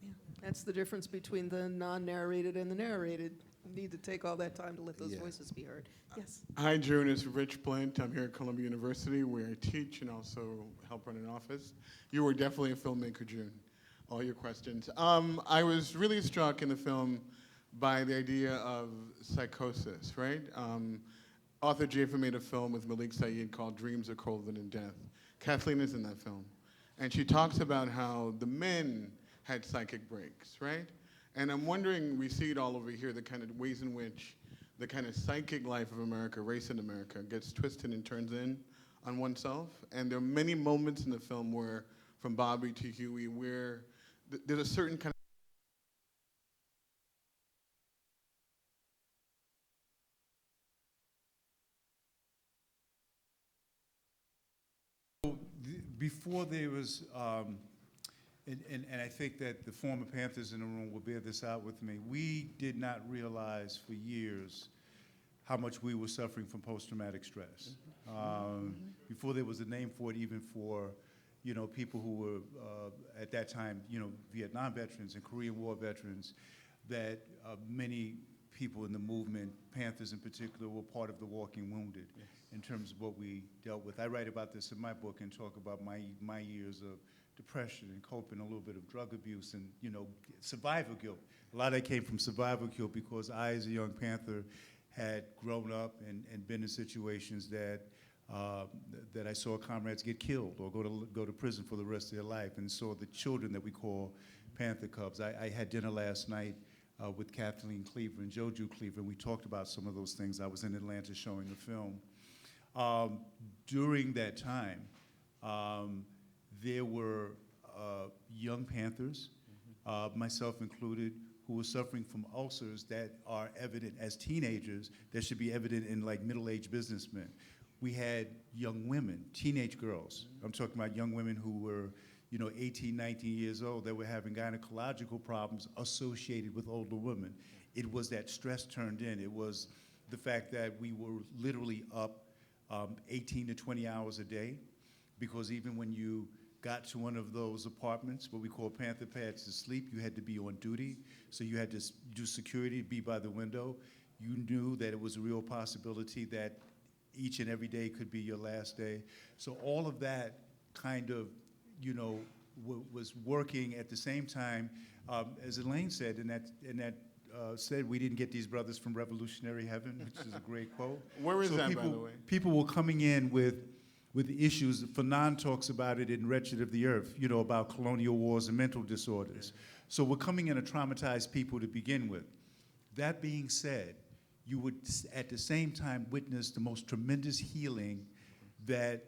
Yeah. That's the difference between the non-narrated and the narrated. You need to take all that time to let those Yeah. voices be heard. Yes. Hi, June. It's Rich Blint. I'm here at Columbia University, where I teach and also help run an office. You were definitely a filmmaker, June. All your questions. I was really struck in the film by the idea of psychosis, right? Arthur Jafer made a film with Malik Saeed called Dreams Are Colder Than Death. Kathleen is in that film. And she talks about how the men had psychic breaks, right? And I'm wondering, we see it all over here, the kind of ways in which the kind of psychic life of America, race in America, gets twisted and turns in on oneself. And there are many moments in the film where, from Bobby to Huey, where there's a certain kind Before there was, and I think that the former Panthers in the room will bear this out with me, we did not realize for years how much we were suffering from post-traumatic stress. Before there was a name for it, even for people who were at that time, Vietnam veterans and Korean War veterans, that many people in the movement, Panthers in particular, were part of the walking wounded. Yes. In terms of what we dealt with. I write about this in my book and talk about my years of depression and coping, a little bit of drug abuse and survival guilt. A lot of that came from survival guilt because I, as a young Panther, had grown up and been in situations that that I saw comrades get killed or go to prison for the rest of their life, and saw the children that we call Panther Cubs. I had dinner last night with Kathleen Cleaver and Joju Cleaver, and we talked about some of those things. I was in Atlanta showing the film. During that time, there were young Panthers, myself included, who were suffering from ulcers that are evident as teenagers, that should be evident in like middle-aged businessmen. We had young women, teenage girls. I'm talking about young women who were 18, 19 years old, that were having gynecological problems associated with older women. It was that stress turned in. It was the fact that we were literally up 18 to 20 hours a day, because even when you got to one of those apartments, what we call Panther pads to sleep, you had to be on duty. So you had to do security, be by the window. You knew that it was a real possibility that each and every day could be your last day. So all of that kind of, was working at the same time. As Elaine said, in that said, we didn't get these brothers from Revolutionary Heaven, which is a great quote. Where is that, by the way? People were coming in with issues. Fanon talks about it in Wretched of the Earth, about colonial wars and mental disorders. Yeah. So we're coming in to traumatize people to begin with. That being said, you would at the same time witness the most tremendous healing that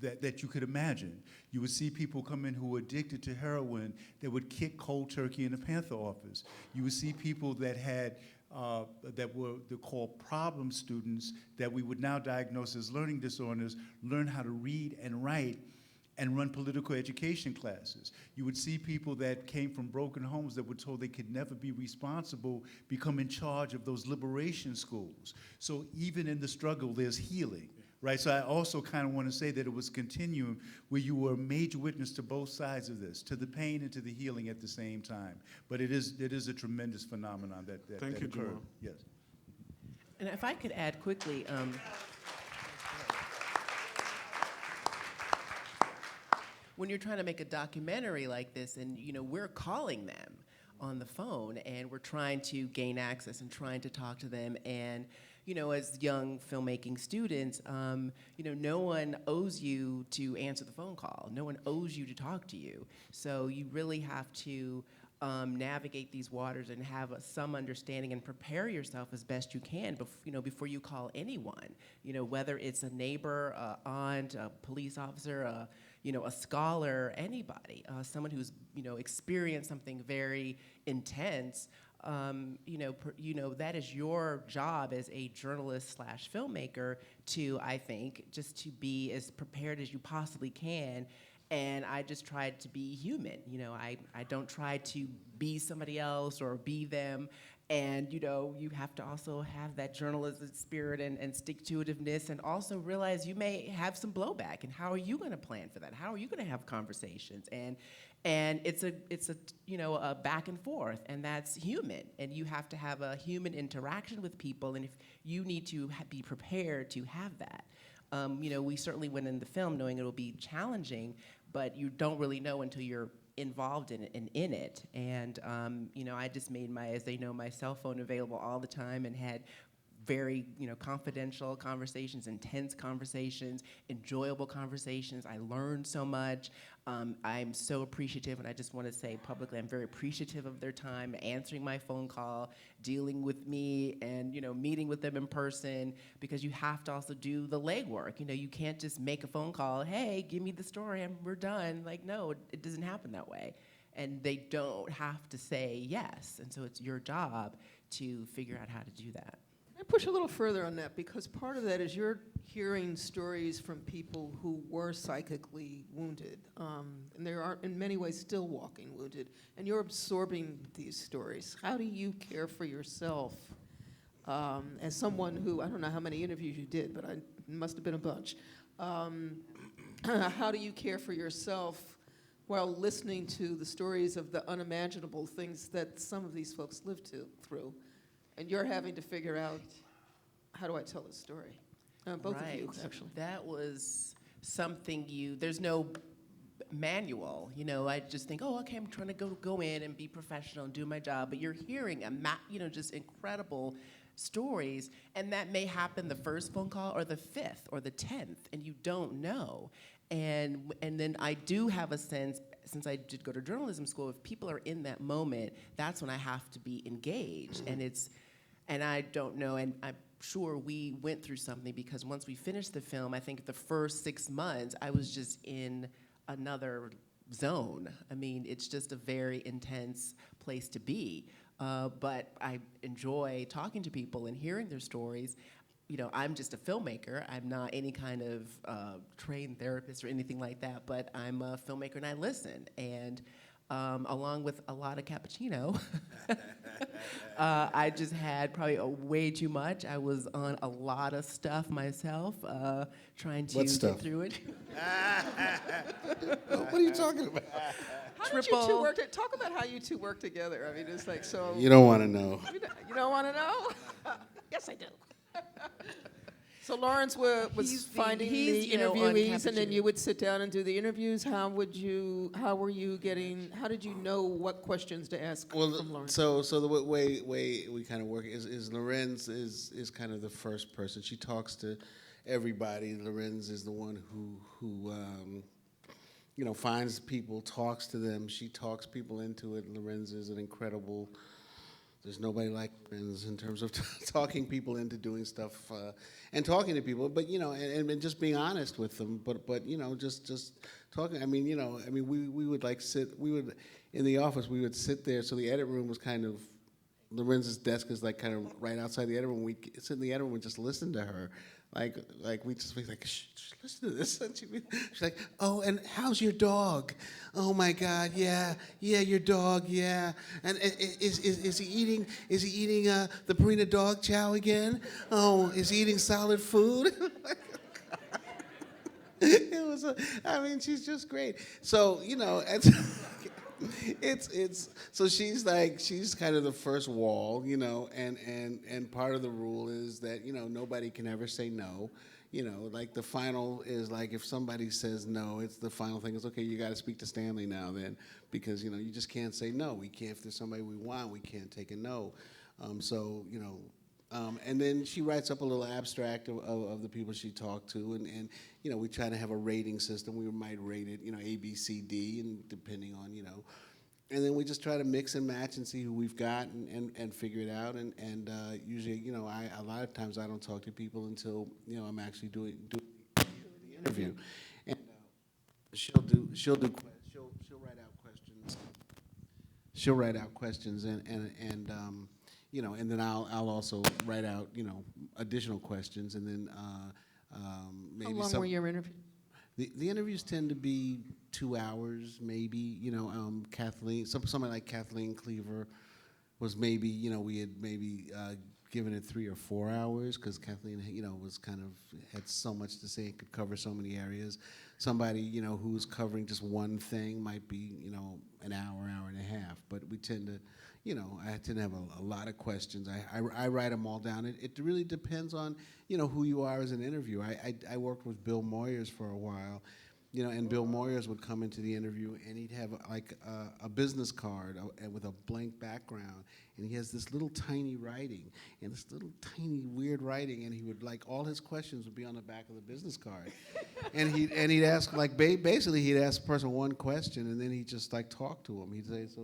that you could imagine. You would see people come in who were addicted to heroin that would kick cold turkey in the Panther office. You would see people that had that were called problem students that we would now diagnose as learning disorders, learn how to read and write and run political education classes. You would see people that came from broken homes that were told they could never be responsible become in charge of those liberation schools. So even in the struggle, there's healing. Right, so I also kind of want to say that it was continuum where you were a major witness to both sides of this, to the pain and to the healing at the same time. But it is a tremendous phenomenon that Thank you, occurred. Jamal. Yes. And if I could add quickly, when you're trying to make a documentary like this, and we're calling them on the phone, and we're trying to gain access and trying to talk to them, and as young filmmaking students, no one owes you to answer the phone call. No one owes you to talk to you. So you really have to navigate these waters and have some understanding and prepare yourself as best you can before you call anyone. Whether it's a neighbor, aunt, a police officer, a scholar, anybody, someone who's experienced something very intense. that is your job as a journalist slash filmmaker to, I think, just to be as prepared as you possibly can. And I just tried to be human. I don't try to be somebody else or be them. And, you have to also have that journalistic spirit and stick-to-itiveness, and also realize you may have some blowback. And how are you going to plan for that? How are you going to have conversations? And it's a back and forth, and that's human. And you have to have a human interaction with people, and if you need to be prepared to have that. We certainly went in the film knowing it'll be challenging, but you don't really know until you're involved in it and in it. And I just made my cell phone available all the time, and had very confidential conversations, intense conversations, enjoyable conversations. I learned so much. I'm so appreciative, and I just want to say publicly, I'm very appreciative of their time, answering my phone call, dealing with me, and meeting with them in person, because you have to also do the legwork. You can't just make a phone call, hey, give me the story, and we're done. Like, no, it doesn't happen that way. And they don't have to say yes, and so it's your job to figure out how to do that. I push a little further on that, because part of that is you're hearing stories from people who were psychically wounded, and they are in many ways still walking wounded, and you're absorbing these stories. How do you care for yourself as someone who, I don't know how many interviews you did, but it must have been a bunch. How do you care for yourself while listening to the stories of the unimaginable things that some of these folks lived through? And you're having to figure out, how do I tell this story? Both of you, actually. That was something there's no manual. I just think, okay, I'm trying to go in and be professional and do my job. But you're hearing just incredible stories, and that may happen the first phone call or the 5th or the 10th, and you don't know. And then I do have a sense, since I did go to journalism school, if people are in that moment, that's when I have to be engaged. And I don't know, and I'm sure we went through something, because once we finished the film, I think the first 6 months, I was just in another zone. I mean, it's just a very intense place to be. But I enjoy talking to people and hearing their stories. I'm just a filmmaker. I'm not any kind of trained therapist or anything like that, but I'm a filmmaker and I listen. And along with a lot of cappuccino, I just had probably way too much. I was on a lot of stuff myself, trying to get through it. What are you talking about? How did you two work? Talk about how you two work together. I mean, it's like so. You don't want to know. You don't want to know? Yes, I do. So Lawrence was finding the interviewees, and then you would sit down and do the interviews. How did you know what questions to ask from Lawrence? So the way we kind of work is Lorenz is kind of the first person. She talks to everybody. Lorenz is the one who finds people, talks to them. She talks people into it. Lorenz is an incredible. There's nobody like Lorenz in terms of talking people into doing stuff and talking to people, but and just being honest with them. But just talking. We would in the office. We would sit there. So the edit room was kind of Lorenz's desk is like kind of right outside the edit room. We'd sit in the edit room and just listen to her. Like we'd just be like, shh, listen to this. And she's like, oh, and how's your dog? Oh my God, yeah, your dog, yeah. And is he eating the Purina dog chow again? Oh, is he eating solid food? She's just great. So so she's kind of the first wall, and part of the rule is that nobody can ever say no. Like the final is like if somebody says no, it's the final thing is okay, you got to speak to Stanley now then, because you just can't say no. We can't, if there's somebody we want, we can't take a no. And then she writes up a little abstract of the people she talked to, and we try to have a rating system. We might rate it, A, B, C, D, and depending on, and then we just try to mix and match and see who we've got and figure it out. And usually, a lot of times I don't talk to people until I'm actually doing the interview, and she'll write out questions. she'll write out questions, and you know, and then I'll also write out, you know, additional questions, and then maybe How long were your interviews? The interviews tend to be 2 hours, maybe. You know, Kathleen, somebody like Kathleen Cleaver was maybe, you know, we had maybe given it 3 or 4 hours because Kathleen, you know, was kind of had so much to say and could cover so many areas. Somebody, you know, who's covering just one thing might be, you know, an hour, hour and a half. But we tend to, you know, I tend to have a lot of questions. I write them all down. It really depends on, you know, who you are as an interviewer. I worked with Bill Moyers for a while, you know, and Bill Moyers would come into the interview and he'd have like a business card with a blank background, and he has this little tiny writing and this little tiny weird writing, and he would like all his questions would be on the back of the business card, and he'd ask like basically he'd ask the person one question and then he'd just like talk to him. He'd say so,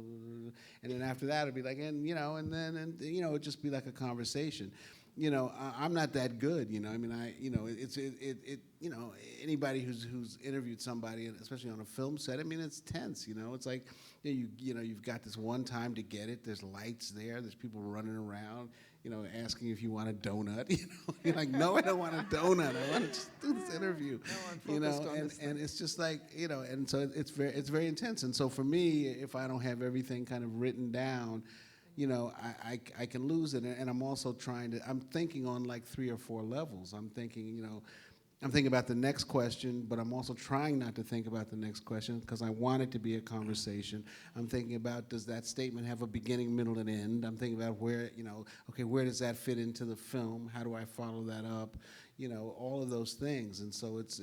and then after that it'd be like, and you know, and you know, it'd just be like a conversation. You know, I'm not that good. You know, I mean, you know, you know, anybody who's interviewed somebody, and especially on a film set, I mean, it's tense. You know, it's like, you know, you've got this one time to get it. There's lights there. There's people running around. You know, asking if you want a donut. You know, you're like, no, I don't want a donut. I want to just do this interview. No, you know, and it's just like, you know, and so it's very intense. And so for me, if I don't have everything kind of written down, you know, I can lose it, and I'm also I'm thinking on like 3 or 4 levels. I'm thinking, you know, I'm thinking about the next question, but I'm also trying not to think about the next question because I want it to be a conversation. I'm thinking about, does that statement have a beginning, middle, and end? I'm thinking about where, you know, okay, where does that fit into the film? How do I follow that up? You know, all of those things, and so it's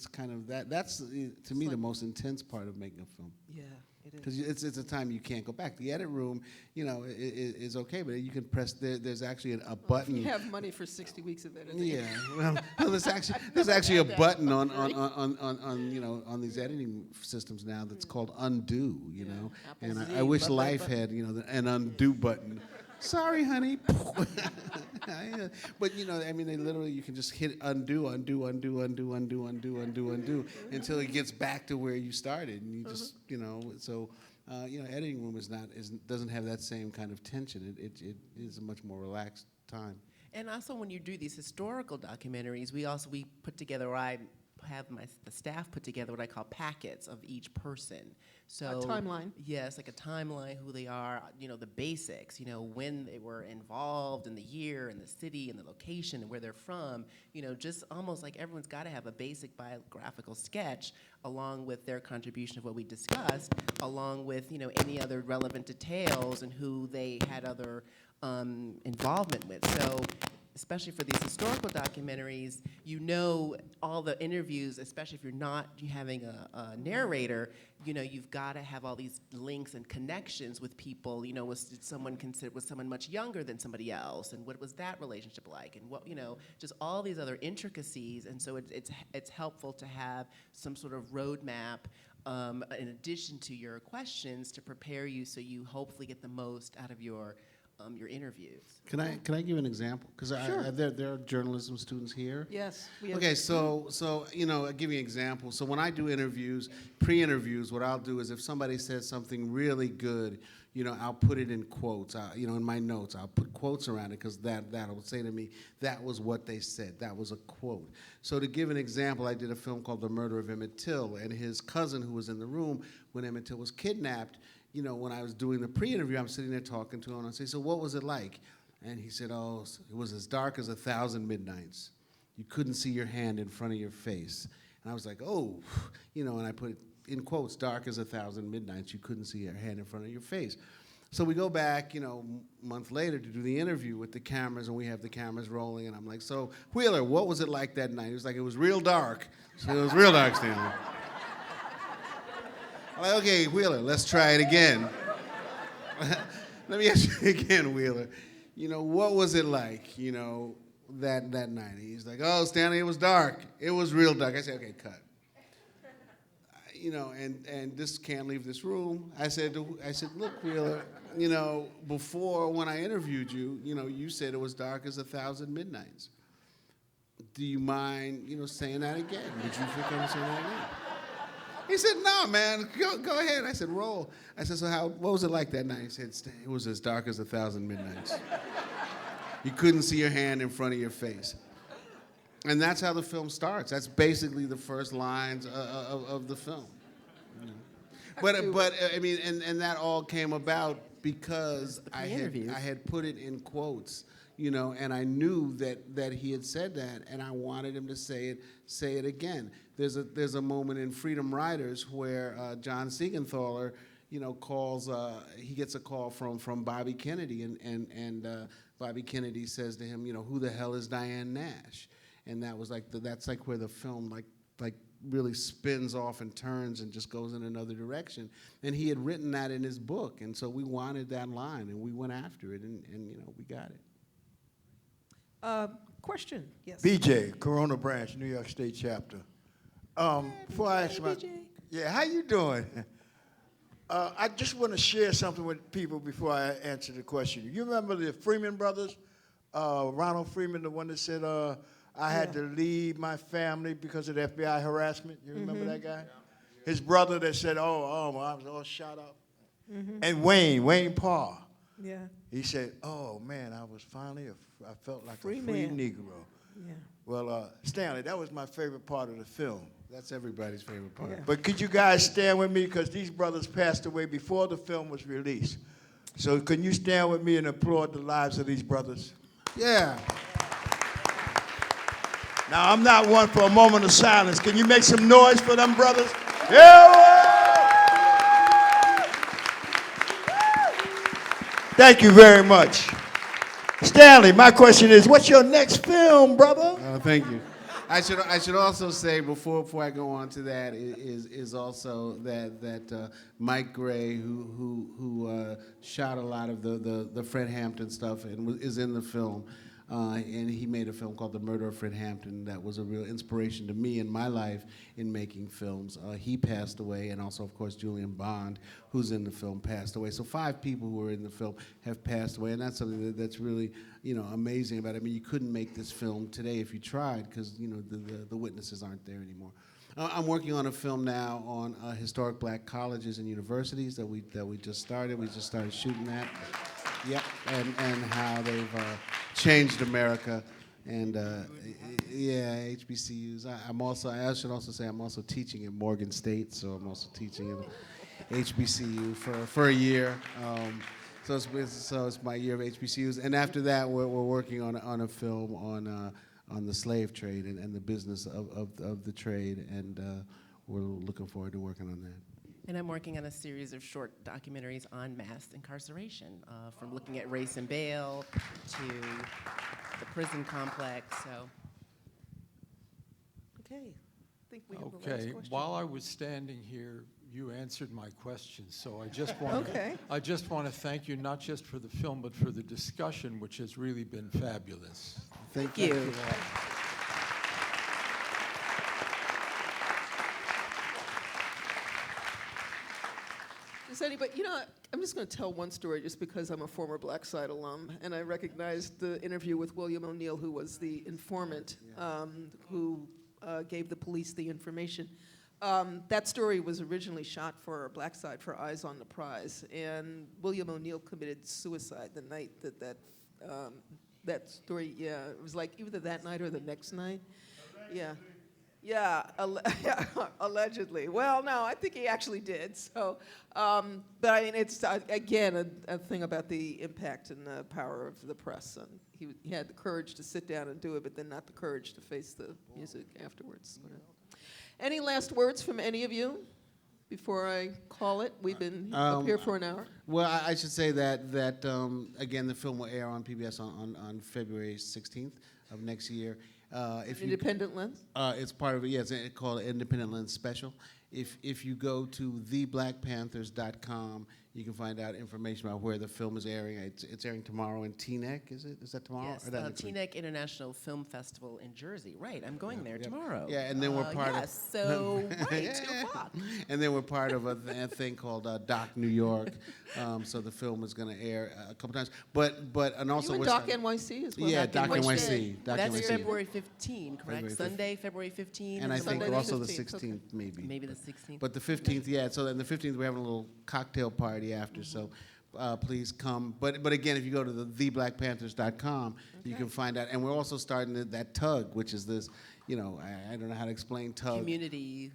kind of that's to me the most intense part of making a film. Yeah, it is. Because it's a time you can't go back. The edit room, you know, is okay, but you can press. There's actually a button. If you have money for 60 weeks of editing. Yeah, well, there's actually a button on you know, on these editing systems now that's called undo. You know, Apple and Z, I wish love that life button. had, you know, an undo button. Sorry, honey. But you know, I mean, you can just hit undo until it gets back to where you started, and you just, you know, so you know, editing room doesn't have that same kind of tension. It is a much more relaxed time. And also, when you do these historical documentaries, we put together, or I have the staff put together what I call packets of each person. So A timeline. Yes, like a timeline, who they are, you know, the basics, you know, when they were involved, and the year, and the city, and the location, and where they're from. You know, just almost like everyone's got to have a basic biographical sketch along with their contribution of what we discussed, along with, you know, any other relevant details and who they had other involvement with. So, especially for these historical documentaries, you know, all the interviews, especially if you're not having a narrator, you know, you've got to have all these links and connections with people. You know, was someone much younger than somebody else, and what was that relationship like, and what, you know, just all these other intricacies. And so it's helpful to have some sort of roadmap in addition to your questions to prepare you, so you hopefully get the most out of your interviews. Can I give an example? Because Sure. there are journalism students here. Yes. We have Okay, so you know, I'll give you an example. So when I do interviews, pre-interviews, what I'll do is if somebody says something really good, you know, I'll put it in quotes. You know, in my notes, I'll put quotes around it because that'll say to me, that was what they said. That was a quote. So to give an example, I did a film called The Murder of Emmett Till, and his cousin who was in the room when Emmett Till was kidnapped, you know, when I was doing the pre-interview, I'm sitting there talking to him, and I say, so what was it like? And he said, oh, it was as dark as 1,000 midnights. You couldn't see your hand in front of your face. And I was like, oh, you know, and I put it in quotes, dark as 1,000 midnights. You couldn't see your hand in front of your face. So we go back, you know, a month later to do the interview with the cameras, and we have the cameras rolling, and I'm like, so, Wheeler, what was it like that night? He was like, it was real dark. So it was real dark, Stanley. I'm like, okay, Wheeler, let's try it again. Let me ask you again, Wheeler. You know, what was it like, you know, that night? He's like, oh, Stanley, it was dark. It was real dark. I said, okay, cut. You know, and this can't leave this room. I said, look, Wheeler, you know, before when I interviewed you, you know, you said it was dark as 1,000 midnights. Do you mind, you know, saying that again? Would you feel comfortable saying that again? He said, no, man, go ahead. I said, roll. I said, so what was it like that night? He said, it was as dark as 1,000 midnights. You couldn't see your hand in front of your face. And that's how the film starts. That's basically the first lines of the film. But I mean, and that all came about because I had put it in quotes, you know, and I knew that he had said that, and I wanted him to say it again. There's a moment in Freedom Riders where John Siegenthaler, you know, he gets a call from Bobby Kennedy, and Bobby Kennedy says to him, you know, who the hell is Diane Nash? And that was that's where the film like really spins off and turns and just goes in another direction. And he had written that in his book, and so we wanted that line, and we went after it, and you know, we got it. Question, yes. BJ, Corona Branch, New York State chapter. Before I ask how you doing? I just want to share something with people before I answer the question. You remember the Freeman brothers? Ronald Freeman, the one that said, I had to leave my family because of the FBI harassment. You remember that guy? Yeah. His brother that said, I was all shot up. And Wayne Parr. Yeah. He said, oh, man, I felt like a free Negro. Yeah. Well, Stanley, that was my favorite part of the film. That's everybody's favorite part. Yeah. But could you guys stand with me? Because these brothers passed away before the film was released. So can you stand with me and applaud the lives of these brothers? Yeah. Now, I'm not one for a moment of silence. Can you make some noise for them brothers? Yeah! Thank you very much. Stanley, my question is, what's your next film, brother? Thank you. I should also say before I go on to that is also that Mike Gray, who shot a lot of the Fred Hampton stuff and is in the film. And he made a film called The Murder of Fred Hampton that was a real inspiration to me in my life in making films. He passed away, and also, of course, Julian Bond, who's in the film, passed away. So 5 people who were in the film have passed away, and that's something that's really, you know, amazing about it. I mean, you couldn't make this film today if you tried, because, you know, the witnesses aren't there anymore. I'm working on a film now on historic black colleges and universities that we just started. We just started shooting that. Yep, and how they've changed America, and yeah, HBCUs. I should also say I'm also teaching at Morgan State, so I'm also teaching at HBCU for a year. So it's my year of HBCUs, and after that we're working on a film on the slave trade and the business of the trade, and we're looking forward to working on that. And I'm working on a series of short documentaries on mass incarceration, from looking at race and bail to the prison complex. So, Okay. I think we have the last Okay, question. while I was standing here, you answered my question, so I just want Okay. I just want to thank you not just for the film but for the discussion, which has really been fabulous. Thank you. all. Does anybody, you know, I'm just going to tell one story just because I'm a former Black Side alum, and I recognized the interview with William O'Neill, who was the informant who gave the police the information. That story was originally shot for Black Side for Eyes on the Prize, and William O'Neill committed suicide the night that story, yeah, it was like either that night or the next night. Yeah. Yeah, allegedly. Well, no, I think he actually did. So, but I mean, it's again a thing about the impact and the power of the press. And he had the courage to sit down and do it, but then not the courage to face the music afterwards. Any last words from any of you before I call it? We've been up here for an hour. Well, I should say that again, the film will air on PBS on February 16th of next year. Independent Lens? It's part of it, yeah, it's called Independent Lens Special. If you go to theblackpanthers.com, you can find out information about where the film is airing. It's airing tomorrow in Teaneck, is it? Is that tomorrow? yes, Or that next week? Teaneck International Film Festival in Jersey. Right, I'm going there tomorrow. Yeah, and then we're part of... Yes, so, right, 2 o'clock. And then we're part of a thing called Doc New York. So the film is going to air a couple times. And also... You in Doc NYC as well? Yeah, Doc NYC. Doc That's NYC. February 15, correct? February Sunday, February 15. And I think Sunday the also the 15th, 16th, maybe. Maybe the 16th. But the 15th, yeah. So then the 15th, we're having a little cocktail party after. So please come. But again, if you go to the theblackpanthers.com, you can find out. And we're also starting that tug, which is this, you know, I don't know how to explain tug. Community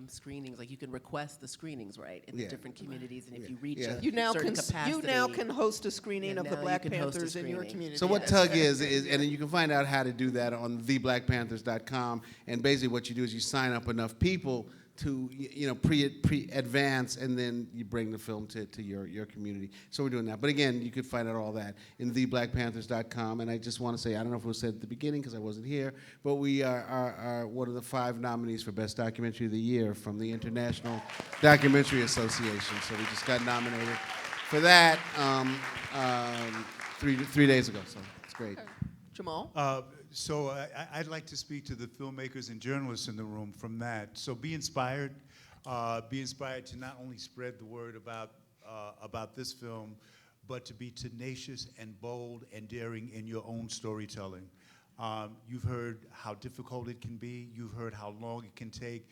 screenings, like you can request the screenings, right, in the Yeah. different communities, and if Yeah. you reach Yeah. a You now certain can capacity. you now can host a screening Yeah, of now the you Black can host a Panthers in your screening. community. So what Yes. tug is, and then you can find out how to do that on theblackpanthers.com. And basically what you do is you sign up enough people to, you know, pre-advance, and then you bring the film to your community. So we're doing that. But again, you could find out all that in theblackpanthers.com. And I just want to say, I don't know if it was said at the beginning because I wasn't here, but we are one of the 5 nominees for Best Documentary of the Year from the International Documentary Association. So we just got nominated for that 3 days ago. So it's great. Jamal? So I'd like to speak to the filmmakers and journalists in the room from that. So be inspired to not only spread the word about this film, but to be tenacious and bold and daring in your own storytelling. You've heard how difficult it can be. You've heard how long it can take.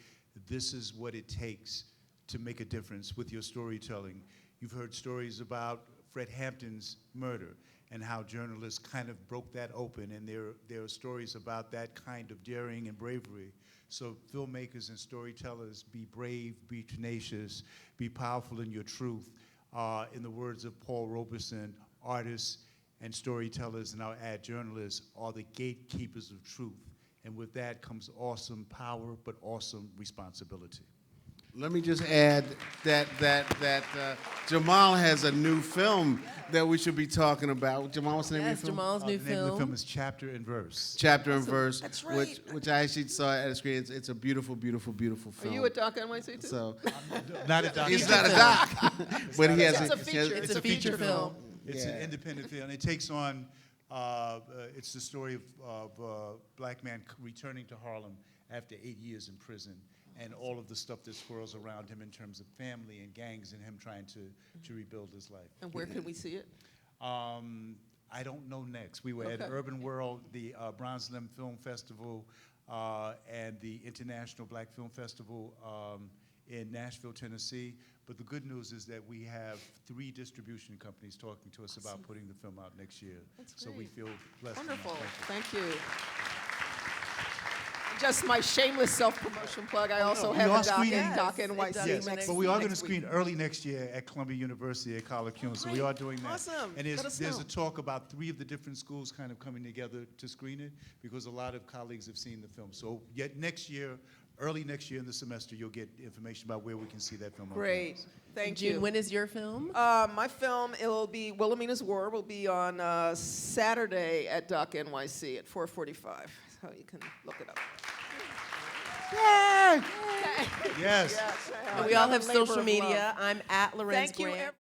This is what it takes to make a difference with your storytelling. You've heard stories about Fred Hampton's murder and how journalists kind of broke that open, and there are stories about that kind of daring and bravery. So filmmakers and storytellers, be brave, be tenacious, be powerful in your truth. In the words of Paul Robeson, artists and storytellers, and I'll add journalists, are the gatekeepers of truth. And with that comes awesome power, but awesome responsibility. Let me just add that Jamal has a new film that we should be talking about. Jamal, what's the name of Yes, your film? Jamal's new The name of the film. film is Chapter and Verse. Chapter and Verse, That's right. which I actually saw at a screen. It's a beautiful, beautiful, beautiful Are film. you at Doc NYC too? So Not a documentary. he's not a doc, but he has It's a feature. It's a feature film. It's Yeah. an independent film. It takes on, it's the story of a black man returning to Harlem after 8 years in prison, and all of the stuff that swirls around him in terms of family and gangs and him trying to rebuild his life. And where can we see it? I don't know next. We were at Okay. Urban World, the Bronze Limb Film Festival, and the International Black Film Festival in Nashville, Tennessee. But the good news is that we have 3 distribution companies talking to us about putting the film out next year. That's So we great. feel blessed. in that. Wonderful. Thank you. Thank you. Just my shameless self-promotion plug. I also we have are a doc screening- in Doc Yes, it NYC does. Yes, next but we are going to next week. screen early next year at Columbia University at Colloquium, so we are doing that. Awesome. And Let us there's know. a talk about 3 of the different schools kind of coming together to screen it, because a lot of colleagues have seen the film. So yet next year, early next year in the semester, you'll get information about where we can see that film on Great. campus. Thank June, you. when is your film? My film, it'll be Wilhelmina's War, will be on Saturday at Doc NYC at 4:45. So you can look it up. Yay! Yes. Yes, And we all have another labor social of media. love. I'm at Lorenz Thank you, Grant.